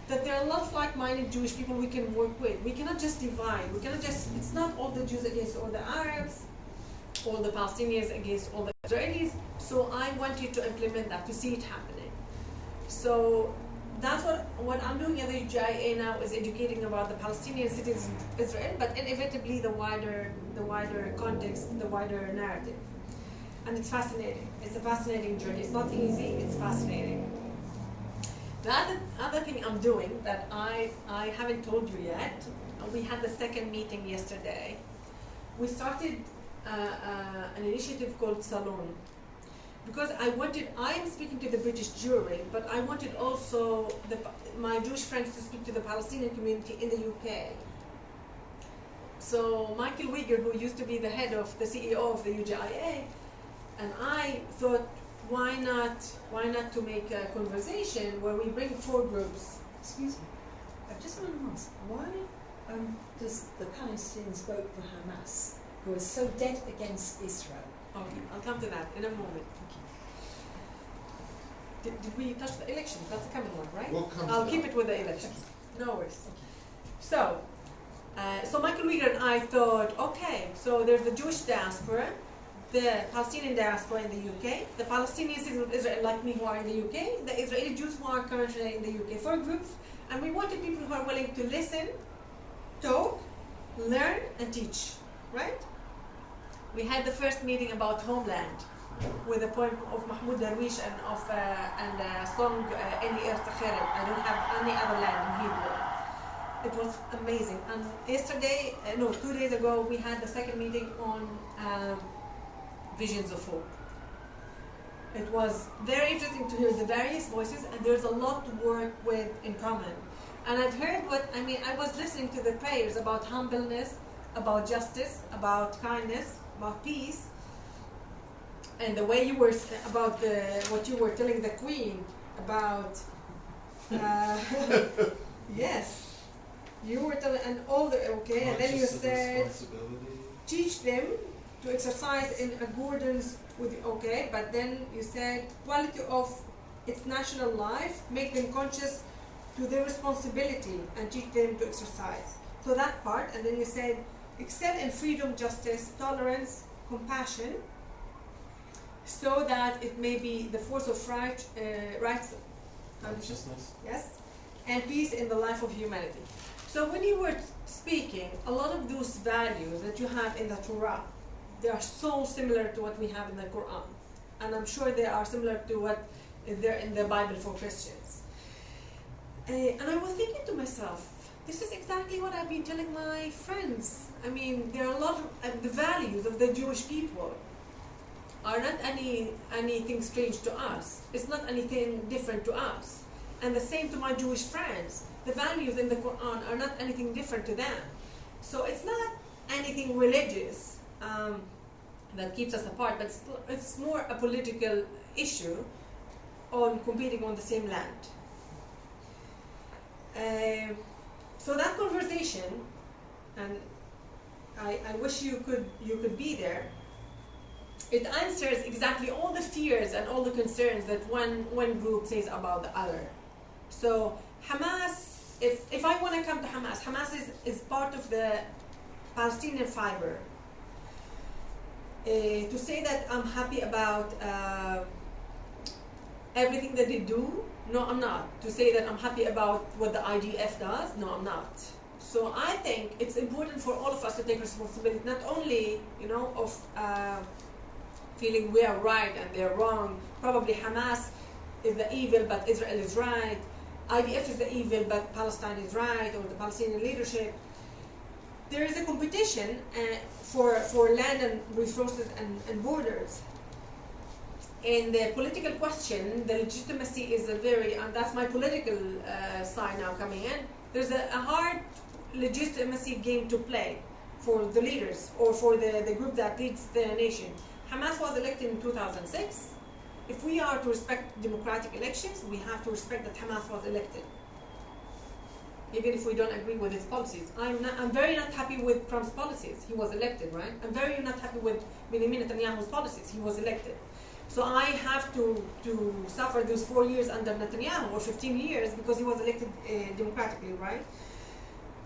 that there are a lot of like-minded Jewish people we can work with. We cannot just divide. We cannot just, it's not all the Jews against all the Arabs, all the Palestinians against all the Israelis. So I wanted to implement that, to see it happening. So that's what I'm doing at the UJIA now, is educating about the Palestinian citizens of Israel, but inevitably the wider context, the wider narrative. And it's fascinating. It's a fascinating journey. It's not easy, it's fascinating. The other thing I'm doing that I haven't told you yet, we had the second meeting yesterday. We started an initiative called Salon. Because I am speaking to the British jury, but I wanted also my Jewish friends to speak to the Palestinian community in the UK. So Michael Uyghur, who used to be the head of the CEO of the UJIA, and I thought, why not to make a conversation where we bring 4 groups. Excuse me, I just want to ask, why does the Palestinians vote for Hamas, who are so dead against Israel? Okay, I'll come to that in a moment. Did we touch the elections? That's the coming one, right? We'll come to I'll that. keep it with the elections. No worries. So Michael Uyghur and I thought, okay, so there's the Jewish diaspora, the Palestinian diaspora in the UK, the Palestinian citizens of Israel like me who are in the UK, the Israeli Jews who are currently in the UK, 4 groups, and we wanted people who are willing to listen, talk, learn, and teach, right? We had the first meeting about homeland with a poem of Mahmoud Darwish and a song Eli Eretz Acheret. I don't have any other land in Hebrew. It was amazing. And yesterday, 2 days ago, we had the second meeting on Visions of Hope. It was very interesting to hear the various voices, and there's a lot to work with in common. And I've heard I was listening to the prayers about humbleness, about justice, about kindness, about peace, and the way you were about what you were telling the Queen about. Yes, you were telling, and all the and then you said teach them to exercise in accordance with but then you said quality of its national life, make them conscious to their responsibility and teach them to exercise. So that part, and then you said excel in freedom, justice, tolerance, compassion, so that it may be the force of rights, Consciousness. yes, and peace in the life of humanity. So when you were speaking, a lot of those values that you have in the Torah, they are so similar to what we have in the Quran, and I'm sure they are similar to what is there in the Bible for Christians. And I was thinking to myself, this is exactly what I've been telling my friends. I mean, there are a lot of the values of the Jewish people are not anything strange to us. It's not anything different to us. And the same to my Jewish friends. The values in the Quran are not anything different to them. So it's not anything religious that keeps us apart, but it's more a political issue on competing on the same land. So that conversation, and I wish you could be there. It answers exactly all the fears and all the concerns that one group says about the other. So Hamas, if I want to come to Hamas, Hamas is part of the Palestinian fiber. To say that I'm happy about everything that they do, no, I'm not. To say that I'm happy about what the IDF does, no, I'm not. So I think it's important for all of us to take responsibility, not only, of feeling we are right and they're wrong. Probably Hamas is the evil, but Israel is right. IDF is the evil, but Palestine is right, or the Palestinian leadership. There is a competition for land and resources and borders. In the political question, the legitimacy is and that's my political side now coming in. There's a hard legitimacy game to play. for the leaders or for the group that leads the nation. Hamas was elected in 2006. If we are to respect democratic elections, we have to respect that Hamas was elected, even if we don't agree with his policies. I'm very not happy with Trump's policies. He was elected, right? I'm very not happy with Benjamin Netanyahu's policies. He was elected. So I have to suffer those 4 years under Netanyahu, or 15 years, because he was elected democratically, right?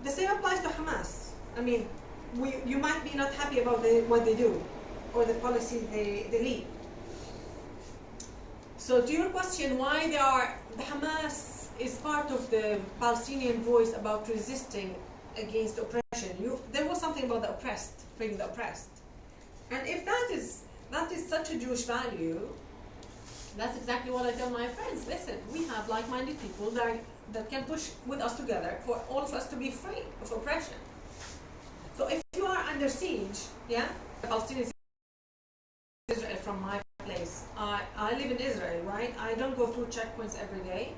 The same applies to Hamas. I mean, you might be not happy about what they do, or the policy they lead. So to your question, why the Hamas is part of the Palestinian voice about resisting against oppression. There was something about the oppressed, freeing the oppressed. And if that is such a Jewish value, that's exactly what I tell my friends. Listen, we have like-minded people that can push with us together for all of us to be free of oppression. So if you are under siege, yeah, Palestinians, Israel from my place. I live in Israel, right? I don't go through checkpoints every day.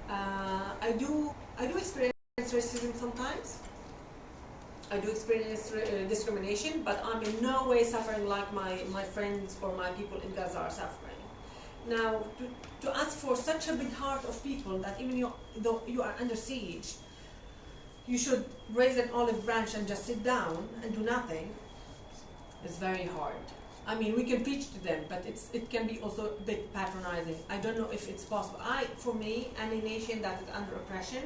I do experience racism sometimes. I do experience discrimination, but I'm in no way suffering like my friends or my people in Gaza are suffering. Now, to ask for such a big heart of people that even though you are under siege, you should raise an olive branch and just sit down and do nothing, is very hard. I mean, we can preach to them, but it can be also a bit patronizing. I don't know if it's possible. For me, any nation that is under oppression,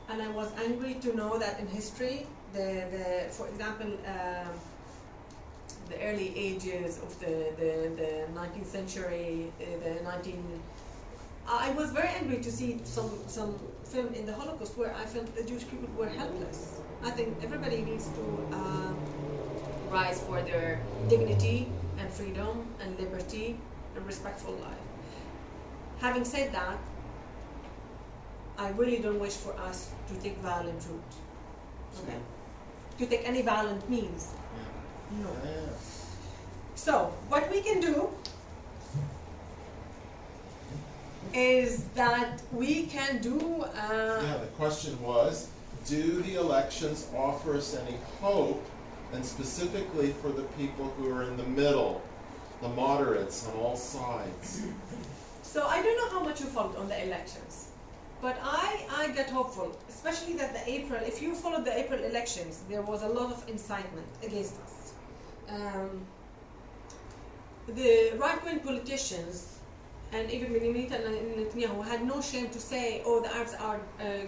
and I was angry to know that in history, for example, the early ages of the 19th century, I was very angry to see some film in the Holocaust where I felt the Jewish people were helpless. I think everybody needs to rise for their dignity and freedom and liberty and respectful life. Having said that, I really don't wish for us to take violent route. Okay? To take any violent means. No. So, what we can do is that we can do... the question was, do the elections offer us any hope, and specifically for the people who are in the middle, the moderates on all sides? So I don't know how much you followed on the elections, but I get hopeful, especially that if you followed the April elections, there was a lot of incitement against us. The right-wing politicians, and even Benjamin Netanyahu, had no shame to say, oh, the Arabs are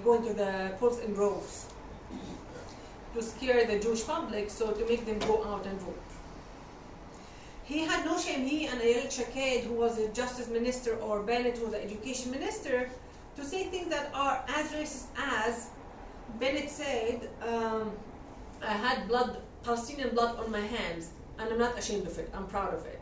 going to the polls in droves to scare the Jewish public, so to make them go out and vote. He had no shame, he and Ayelet Shaked, who was the justice minister, or Bennett, who was the education minister, to say things that are as racist as Bennett said, I had Palestinian blood on my hands, and I'm not ashamed of it, I'm proud of it.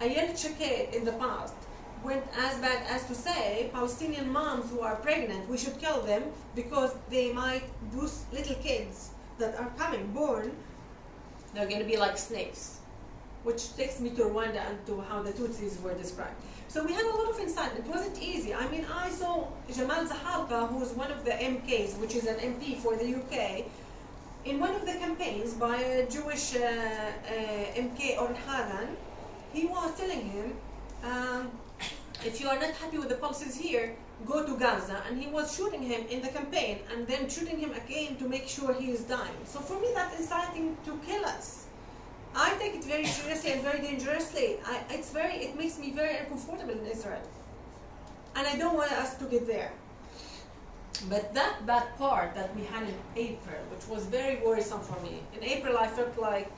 Ayelet Shaked in the past went as bad as to say Palestinian moms who are pregnant, we should kill them because they might, those little kids that are coming, born, they're going to be like snakes. Which takes me to Rwanda and to how the Tutsis were described. So we had a lot of incitement. It wasn't easy. I mean, I saw Jamal Zahalka, who is one of the MKs, which is an MP for the UK, in one of the campaigns by a Jewish MK, Or Hagan, he was telling him, if you are not happy with the policies here, go to Gaza. And he was shooting him in the campaign and then shooting him again to make sure he is dying. So for me, that's inciting to kill us. I take it very seriously and very dangerously. It makes me very uncomfortable in Israel. And I don't want us to get there. But that bad part that we had in April, which was very worrisome for me. In April, I felt like,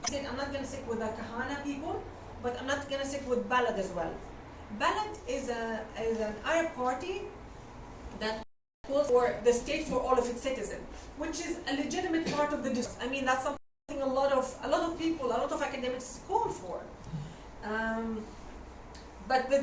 I said, I'm not going to stick with the Kahana people, but I'm not going to stick with Balad as well. Balad is an Arab party that calls for the state for all of its citizens, which is a legitimate part of the discourse. I mean, that's something a lot of people, a lot of academics call for. But the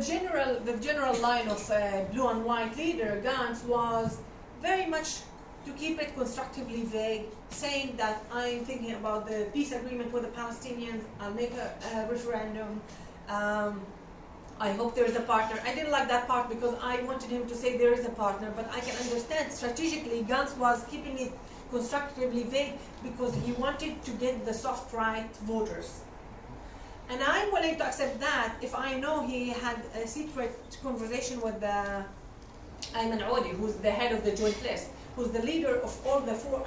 general line of blue and white leader, Gantz, was very much to keep it constructively vague, saying that I'm thinking about the peace agreement with the Palestinians, I'll make a referendum, I hope there is a partner. I didn't like that part because I wanted him to say there is a partner, but I can understand strategically Gantz was keeping it constructively vague because he wanted to get the soft right voters. And I'm willing to accept that if I know he had a secret conversation with the Ayman Audi, who's the head of the joint list, who's the leader of all the four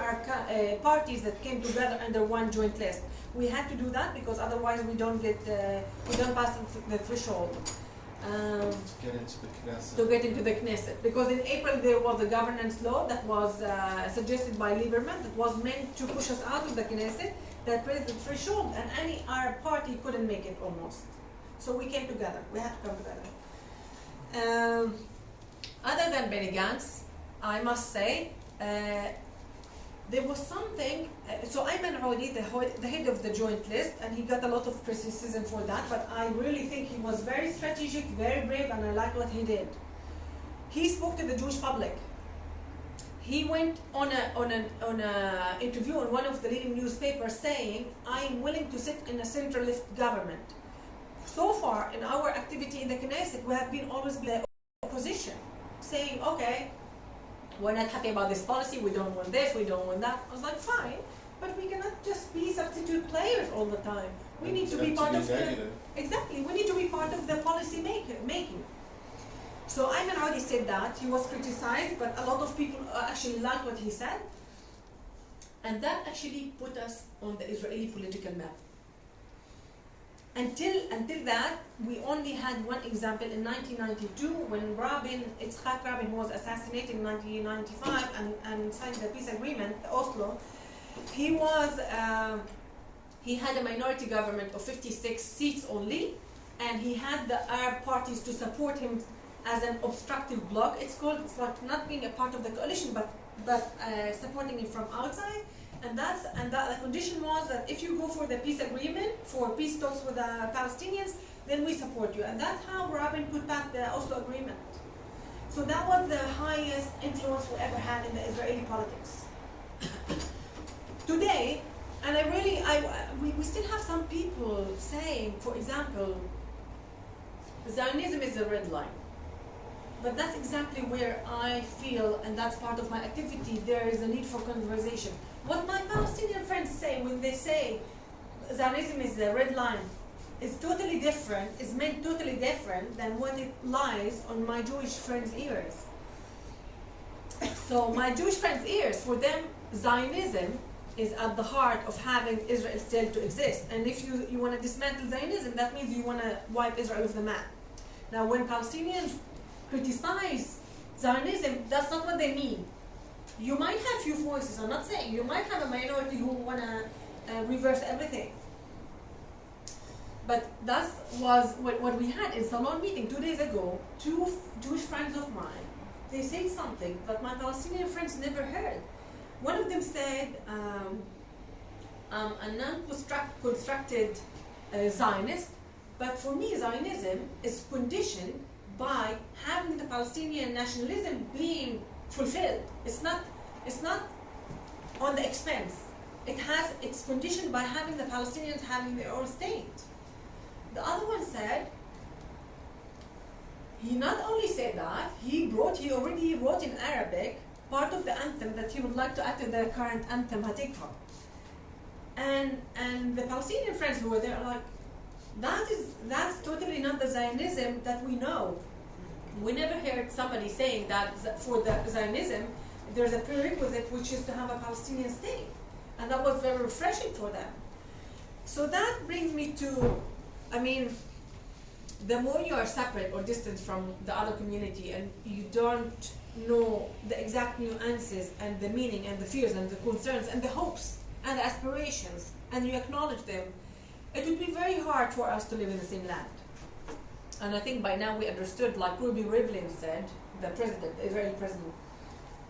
parties that came together under one joint list. We had to do that because otherwise we don't pass the threshold. Get into the Knesset. To get into the Knesset. Because in April there was a governance law that was suggested by Lieberman that was meant to push us out of the Knesset, that raised the threshold, and any Arab party couldn't make it almost. So we came together. We had to come together. Other than Benny Gantz, I must say, there was something, so Ayman Audi, the head of the joint list, and he got a lot of criticism for that, but I really think he was very strategic, very brave, and I like what he did. He spoke to the Jewish public. He went on a interview on one of the leading newspapers saying, I am willing to sit in a centralist government. So far, in our activity in the Knesset, we have been always the opposition, saying, okay, we're not happy about this policy, we don't want this, we don't want that. I was like, fine, but we cannot just be substitute players all the time. We need to be part of the... Exactly, we need to be part of the policy making. So Ayman Audi said that. He was criticized, but a lot of people actually liked what he said. And that actually put us on the Israeli political map. Until that, we only had one example in 1992 when Yitzhak Rabin was assassinated in 1995 and signed the peace agreement, the Oslo. He had a minority government of 56 seats only, and he had the Arab parties to support him as an obstructive bloc. It's like not being a part of the coalition, but supporting him from outside. And the condition was that if you go for the peace agreement, for peace talks with the Palestinians, then we support you. And that's how Rabin put back the Oslo agreement. So that was the highest influence we ever had in the Israeli politics. Today, and we still have some people saying, for example, Zionism is a red line. But that's exactly where I feel, and that's part of my activity, there is a need for conversation. What my Palestinian friends say when they say Zionism is a red line is totally different, is meant totally different than what it lies on my Jewish friends' ears. So my Jewish friends' ears, for them, Zionism is at the heart of having Israel still to exist. And if you want to dismantle Zionism, that means you want to wipe Israel off the map. Now, when Palestinians criticize Zionism, that's not what they mean. You might have few voices, I'm not saying. You might have a minority who want to reverse everything. But that was what we had in Salon meeting 2 days ago. Two Jewish friends of mine, they said something that my Palestinian friends never heard. One of them said, a non-constructed Zionist, but for me Zionism is conditioned by having the Palestinian nationalism being fulfilled. It's not on the expense. It's conditioned by having the Palestinians having their own state. The other one said, he not only said that, he already wrote in Arabic part of the anthem that he would like to add to the current anthem, Hatikva. And the Palestinian friends who were there are like, that's totally not the Zionism that we know. We never heard somebody saying that for the Zionism, there's a prerequisite which is to have a Palestinian state. And that was very refreshing for them. So that brings me to, the more you are separate or distant from the other community and you don't know the exact nuances and the meaning and the fears and the concerns and the hopes and the aspirations, and you acknowledge them, it would be very hard for us to live in the same land. And I think by now we understood, like Ruby Rivlin said, the Israeli president,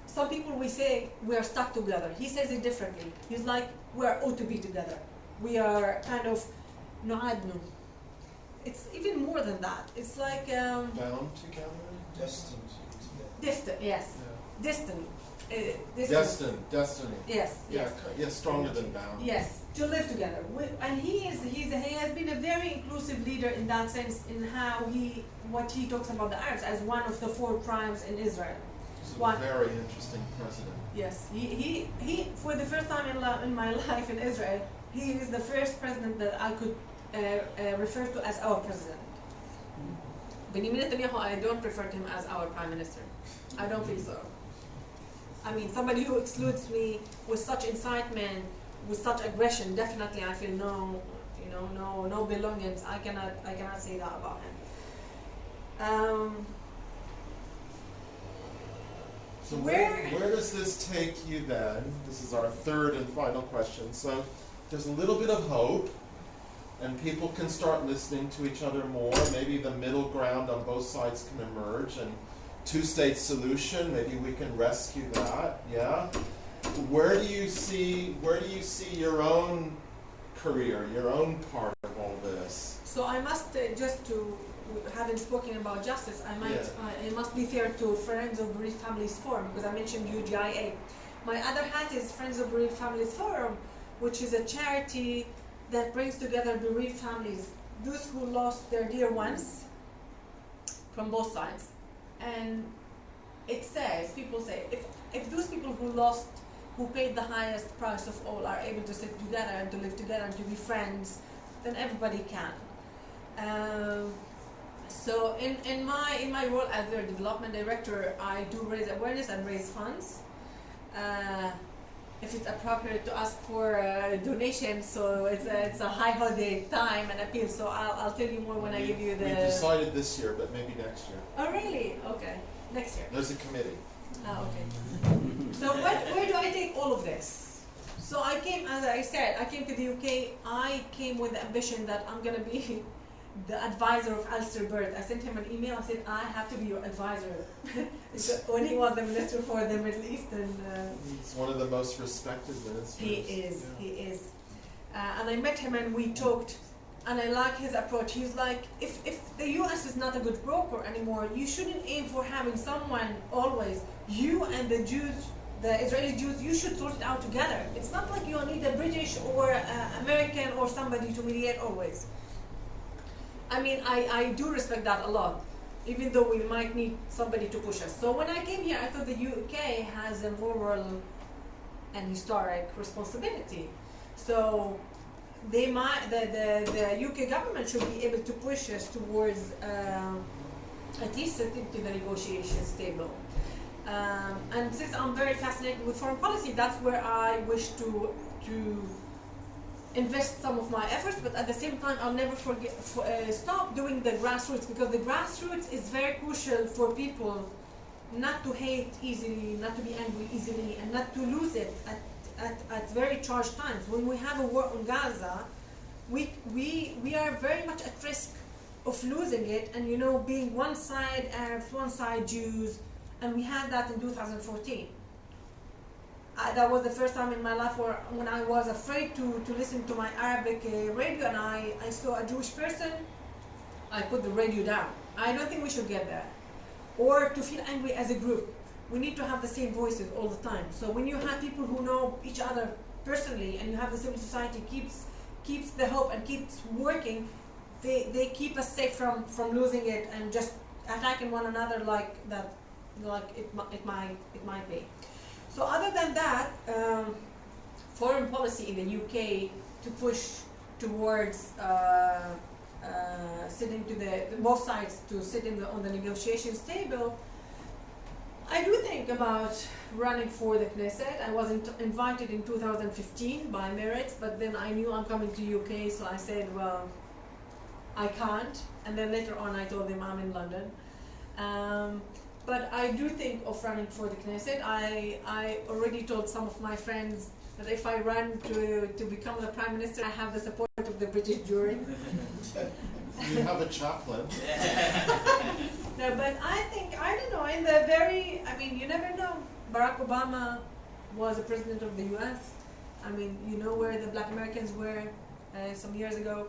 some people we say we are stuck together. He says it differently. He's like, we are ought to be together. We are kind of nu'adnu. It's even more than that. It's like bound together? Destined. Distant, yes. Yeah. Distant. Destiny. Yes. Yes, stronger than bound. Yes, to live together. And he has been a very inclusive leader in that sense, in what he talks about the Arabs as one of the 4 tribes in Israel. He's One. a very interesting president. Yes, he for the first time in my life in Israel, he is the first president that I could refer to as our president. Benjamin Netanyahu, I don't refer to him as our prime minister. I don't think so. I mean, somebody who excludes me with such incitement, with such aggression, definitely I feel no belongings. I cannot say that about him. So where does this take you then? This is our third and final question. So there's a little bit of hope, and people can start listening to each other more. Maybe the middle ground on both sides can emerge, and two-state solution, maybe we can rescue that. Yeah. Where do you see your own career, your own part of all this? So I must just to having spoken about justice, it must be fair to Friends of Bereaved Families Forum, because I mentioned UGIA. My other hat is Friends of Bereaved Families Forum, which is a charity that brings together bereaved families, those who lost their dear ones from both sides. And it says, people say, if those people who paid the highest price of all are able to sit together and to live together and to be friends, then everybody can. So in my role as their development director, I do raise awareness and raise funds. If it's appropriate to ask for donations, so it's a high holiday time and appeal. So I'll tell you more when I give you the. We decided this year, but maybe next year. Oh really? Okay, next year. There's a committee. Ah, okay. So where do I take all of this? So I came, as I said, I came to the UK. I came with the ambition that I'm going to be the advisor of Alistair Burt. I sent him an email. I said, I have to be your advisor. When he was the minister for the Middle East. He's one of the most respected ministers. He is. And I met him and we talked. And I like his approach. He's like, if the US is not a good broker anymore, you shouldn't aim for having someone always. You and the Jews, the Israeli Jews, you should sort it out together. It's not like you need a British or American or somebody to mediate always. I mean, I do respect that a lot, even though we might need somebody to push us. So when I came here, I thought the UK has a moral and historic responsibility. So the UK government should be able to push us towards at least sitting to the negotiations table. And since I'm very fascinated with foreign policy, that's where I wish to invest some of my efforts, but at the same time I'll never stop doing the grassroots, because the grassroots is very crucial for people not to hate easily, not to be angry easily, and not to lose it at very charged times. When we have a war in Gaza, we are very much at risk of losing it, and being one side Arabs, one side Jews, and we had that in 2014. That was the first time in my life when I was afraid to listen to my Arabic radio, and I saw a Jewish person, I put the radio down. I don't think we should get there. Or to feel angry as a group. We need to have the same voices all the time. So when you have people who know each other personally, and you have the civil society keeps the hope and keeps working, they keep us safe from losing it and just attacking one another like that, like it might be. So other than that, foreign policy in the UK to push towards sitting to both sides to sit on the negotiations table, I do think about running for the Knesset. I was invited in 2015 by Meretz, but then I knew I'm coming to UK, so I said, well, I can't. And then later on I told them I'm in London. But I do think of running for the Knesset. I already told some of my friends that if I run to become the Prime Minister, I have the support of the British jury. You have a chaplain. No, but I don't know, you never know. Barack Obama was the president of the US. I mean, you know where the Black Americans were some years ago.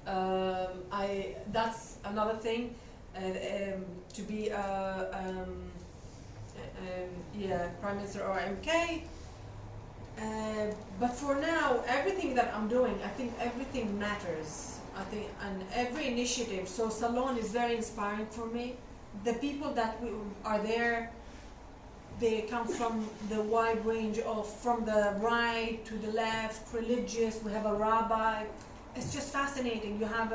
That's another thing. To be Prime Minister or MK. But for now, everything that I'm doing, I think everything matters. I think, and every initiative. So Salon is very inspiring for me. The people that are there they come from the wide range of, from the right to the left, religious. We have a rabbi. It's just fascinating. You have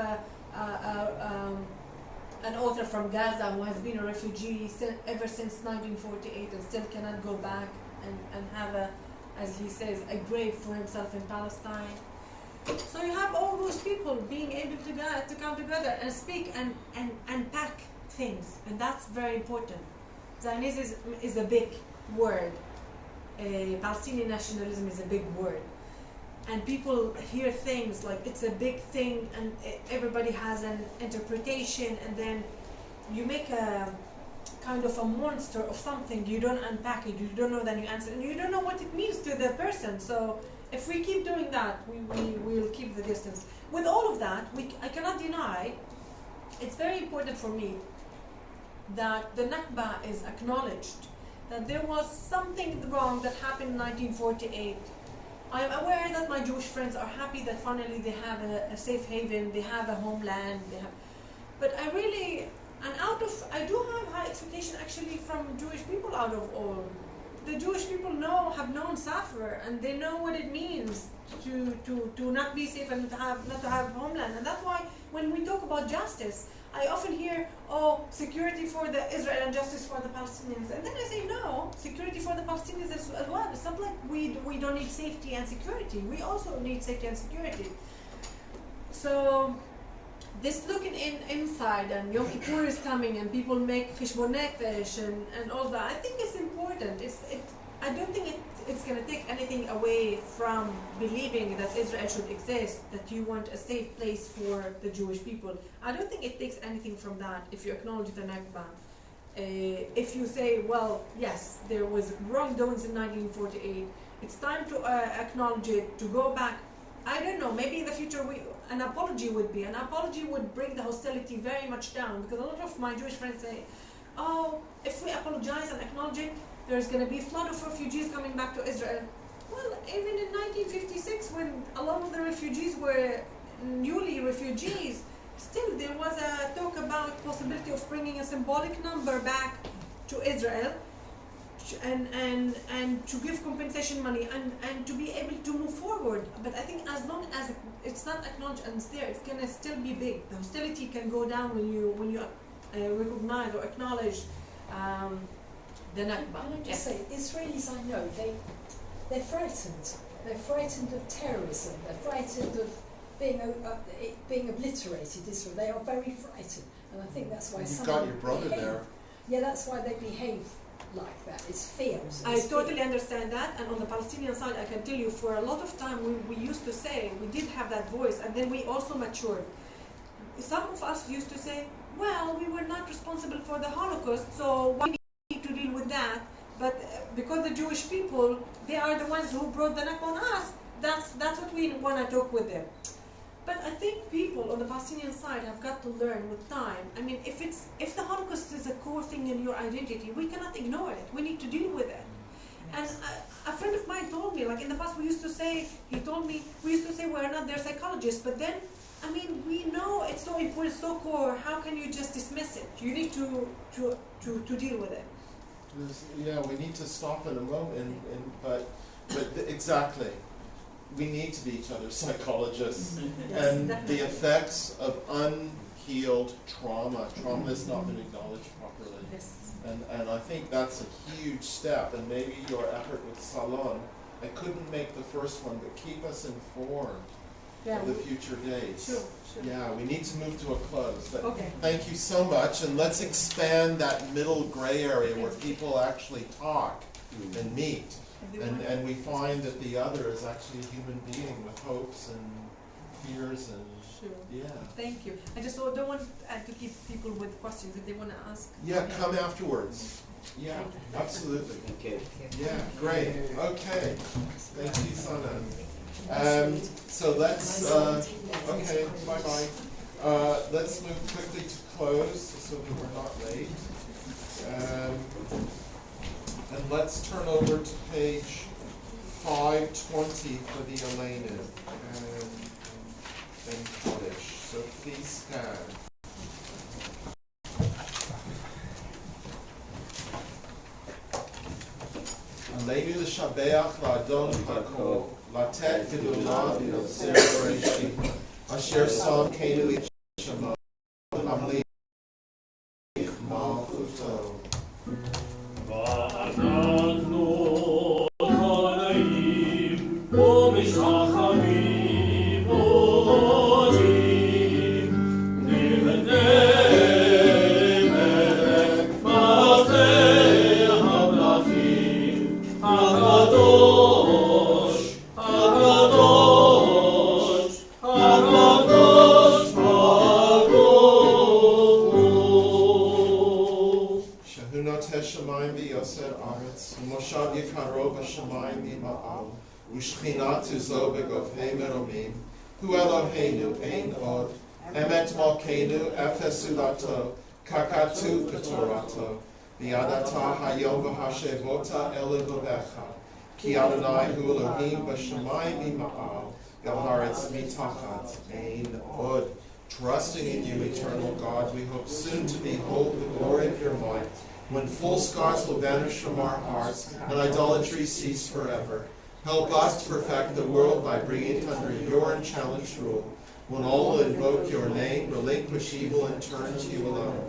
an author from Gaza who has been a refugee ever since 1948 and still cannot go back and have a, as he says, a grave for himself in Palestine. So you have all those people being able to come together and speak and unpack things, and that's very important. Zionism is a big word. Palestinian nationalism is a big word. And people hear things like it's a big thing and everybody has an interpretation, and then you make a kind of a monster of something. You don't unpack it, you don't know the nuance, and you don't know what it means to the person. So if we keep doing that, we will keep the distance. With all of that, I cannot deny, it's very important for me that the Nakba is acknowledged, that there was something wrong that happened in 1948. I'm aware that my Jewish friends are happy that finally they have a safe haven, they have a homeland, but I really, I do have high expectation actually from Jewish people out of all. The Jewish people have known Safar, and they know what it means to not be safe and not to have homeland. And that's why when we talk about justice, I often hear, oh, security for the Israel and justice for the Palestinians. And then I say, no, security for the Palestinians as well. It's not like we don't need safety and security. We also need safety and security. So this looking inside, and Yom Kippur is coming, and people make cheshbon nefesh and all that, I think it's important. I don't think it's going to take anything away from believing that Israel should exist, that you want a safe place for the Jewish people. I don't think it takes anything from that if you acknowledge the Nakba. If you say, well, yes, there was wrongdoings in 1948, it's time to acknowledge it, to go back. I don't know, maybe in the future an apology would bring the hostility very much down, because a lot of my Jewish friends say, oh, if we apologize and acknowledge it, there's going to be a flood of refugees coming back to Israel. Well, even in 1956, when a lot of the refugees were newly refugees, still there was a talk about possibility of bringing a symbolic number back to Israel, and to give compensation money and to be able to move forward. But I think as long as it's not acknowledged and it's there, it's going to still be big. The hostility can go down when you recognize or acknowledge the Nakba. Can I just say, Israelis I know, they're frightened. They're frightened of terrorism. They're frightened of being obliterated. Israel. They are very frightened, and I think that's why You've got your brother there. Yeah, that's why they behave like that. It's fear. I totally understand that, and on the Palestinian side, I can tell you, for a lot of time we used to say, we did have that voice, and then we also matured. Some of us used to say, well, we were not responsible for the Holocaust, so why need to deal with that? But because the Jewish people, they are the ones who brought the Nakba on us, that's what we want to talk with them. But I think people on the Palestinian side have got to learn with time. I mean, if the Holocaust is a core thing in your identity, we cannot ignore it. We need to deal with it. And a friend of mine told me, like in the past we used to say we're not their psychologists, but then, I mean, we know it's so important, so core, how can you just dismiss it? You need to deal with it. Yeah, we need to stop in a moment, but exactly. We need to be each other's psychologists. Yes, and definitely. the effects of unhealed trauma has not been acknowledged properly. Yes. And I think that's a huge step, and maybe your effort with Salon, I couldn't make the first one, but keep us informed of the future days. Sure. Yeah, we need to move to a close. But Okay. thank you so much, and let's expand that middle gray area where people actually talk and meet. And we find that the other is actually a human being with hopes and fears and Thank you. I just don't want to keep people with questions if they want to ask. Yeah, come afterwards. Yeah, absolutely. Okay. Yeah, great. Okay. Thank you, Sana. So let's okay, bye. Let's move quickly to close so that we're not late. And let's turn over to page 520 for the Elena and Kaddish. So please stand. עלינו לשבח לאדון הכל, לתת גדולה ויוצר בראשית, אשר שם קנו את שמו, המליך מלכותו. ואנחנו חיים ומשחרים מודים לפני מלך מלכי המלכים הקדוש הקדוש הקדוש ברוך הוא. שהוא נוטה שמיים ויוסר ארץ, ומושב יקרו בשמיים ממעל, ושכינתו זו בגופי מרומים, הוא אלוהינו אין עוד, אמת מלכנו אפס זולתו, ככתוב בתורתו, וידעת היום והשבות אל לבביך, כי אדוני הוא אלוהים בשמיים ממעל, והארץ מתחת אין עוד. Trusting in you, eternal God, we hope soon to behold the glory of your might, when false gods will vanish from our hearts and idolatry cease forever. Help us to perfect the world by bringing it under your unchallenged rule. When all will invoke your name, relinquish evil and turn to you alone.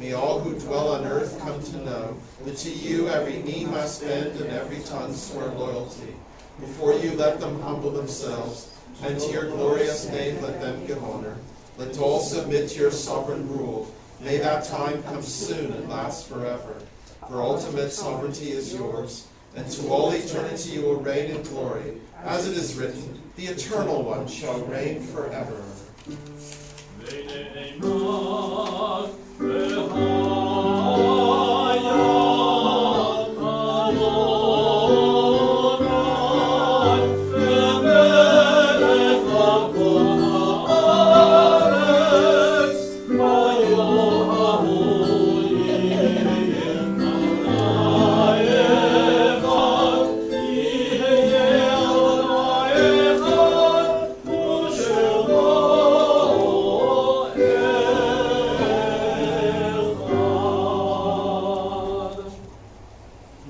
May all who dwell on earth come to know that to you every knee must bend and every tongue swear loyalty. Before you let them humble themselves, and to your glorious name let them give honor. Let all submit to your sovereign rule. May that time come soon and last forever. For ultimate sovereignty is yours, and to all eternity you will reign in glory. As it is written, the Eternal One shall reign forever.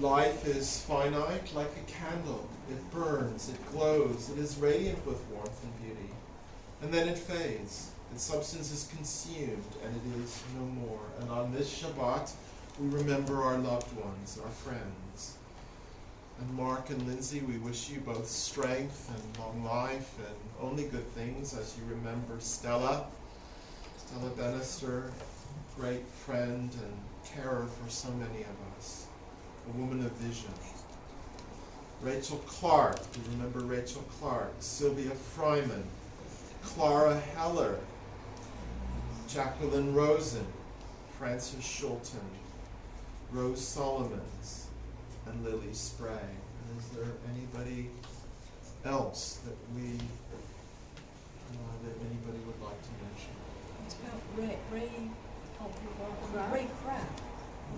Life is finite like a candle. It burns, it glows, it is radiant with warmth and beauty. And then it fades. Its substance is consumed, and it is no more. And on this Shabbat, we remember our loved ones, our friends. And Mark and Lindsay, we wish you both strength and long life and only good things as you remember Stella Bannister, great friend and carer for so many of us, a woman of vision. Rachel Clark, we remember Rachel Clark, Sylvia Fryman, Clara Heller, Jacqueline Rosen, Frances Schulten, Rose Solomons, and Lily Spray. And is there anybody else that anybody would like to mention? It's about Ray Crab.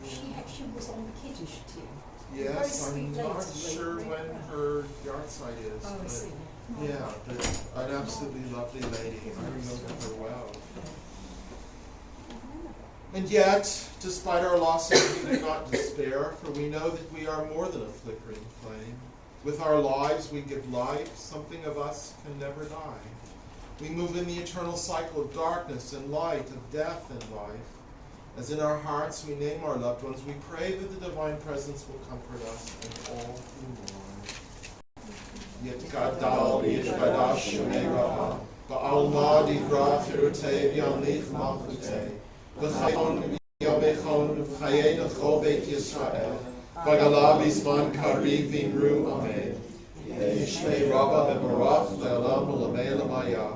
She actually was on the Kiddish team. Yes, Very I'm sweet not lady, sure Ray when Crab. her yard site is. Oh, I but see. yeah, but an absolutely lovely lady. I remember her well. And yet, despite our losses, we do not despair, for we know that we are more than a flickering flame. With our lives we give life. Something of us can never die. We move in the eternal cycle of darkness and light, of death and life. As in our hearts we name our loved ones, we pray that the divine presence will comfort us and all who mourn. Yitgadal yitgadash shemei raha, ba'alma divrach hirutei v'yamlich malchutei, v'chayon v'yamechon v'chayei l'chol beit Yisrael, v'gala b'zman kariv v'imru amen. Yishmei rabba v'barach le'olam v'lamei l'maya,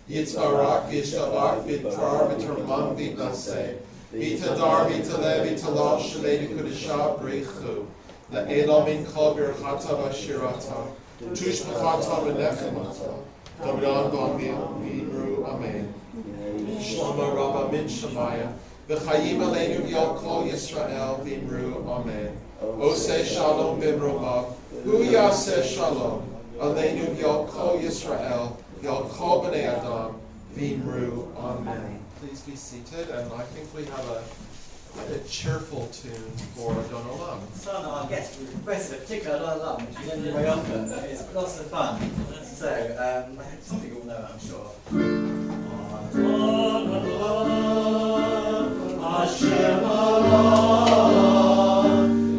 yitzbarak v'yishtabach v'yitrar v'termam v'yitnaseh, Vitadar, Vitale, Vitalal, Shalei, Kudisha, Brechu, the Elamin Kolbir, Chata, Bashirata, Tush Machata, Benechemata, Davidan, Bamil, Vidru, Amen. Shlama Rabba Min Shemaya, V'chayim Aleinu Yalkol Yisrael, Vimru, Amen. Ose Shalom Bimrobav, Hu Yaseh Shalom, Aleinu Yalkol Yisrael, Yalkol B'nei Adam, Vimru, Amen. Please be seated, and I think we have a a cheerful tune for Don Olam. Some of our guests requested a particular Don Olam, which we don't do very often, but it's lots of fun. So, some people will know it, I'm sure. Hashem Allah,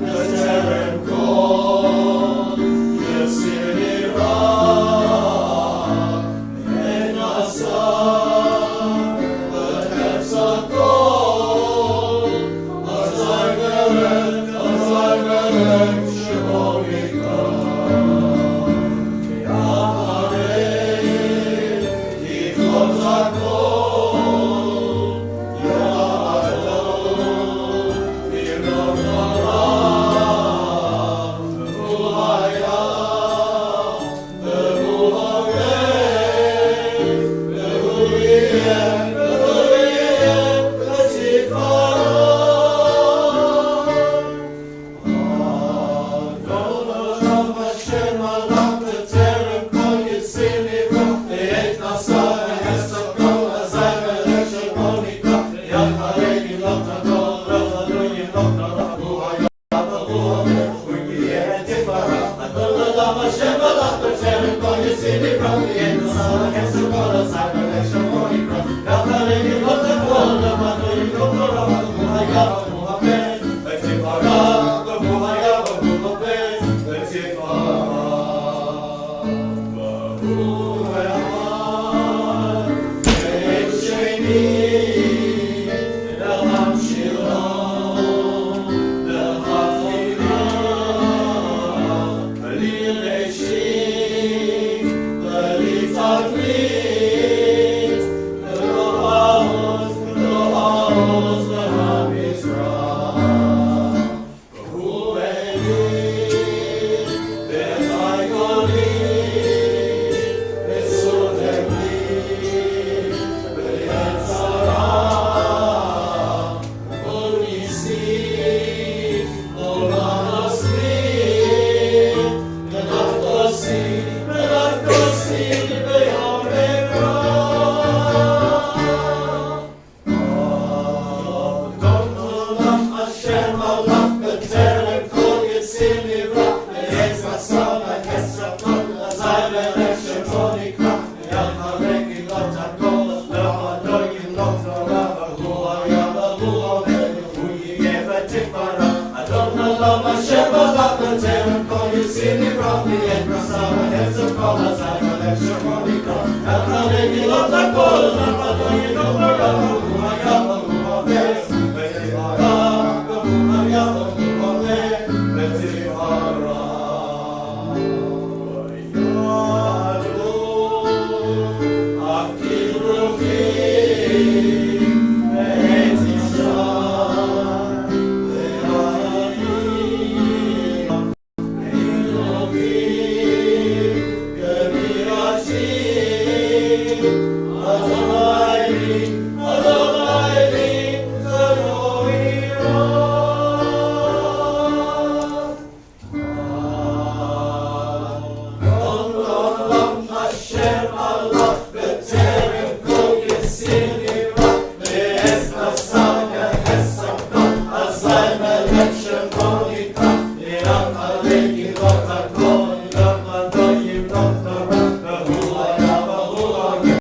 B'Terem Kol, Yisirah, En Asah, B'Hefz HaKol, Azai Melech, Shemo Yikra, Yacharei, Yichot HaKol, Hashem Allah,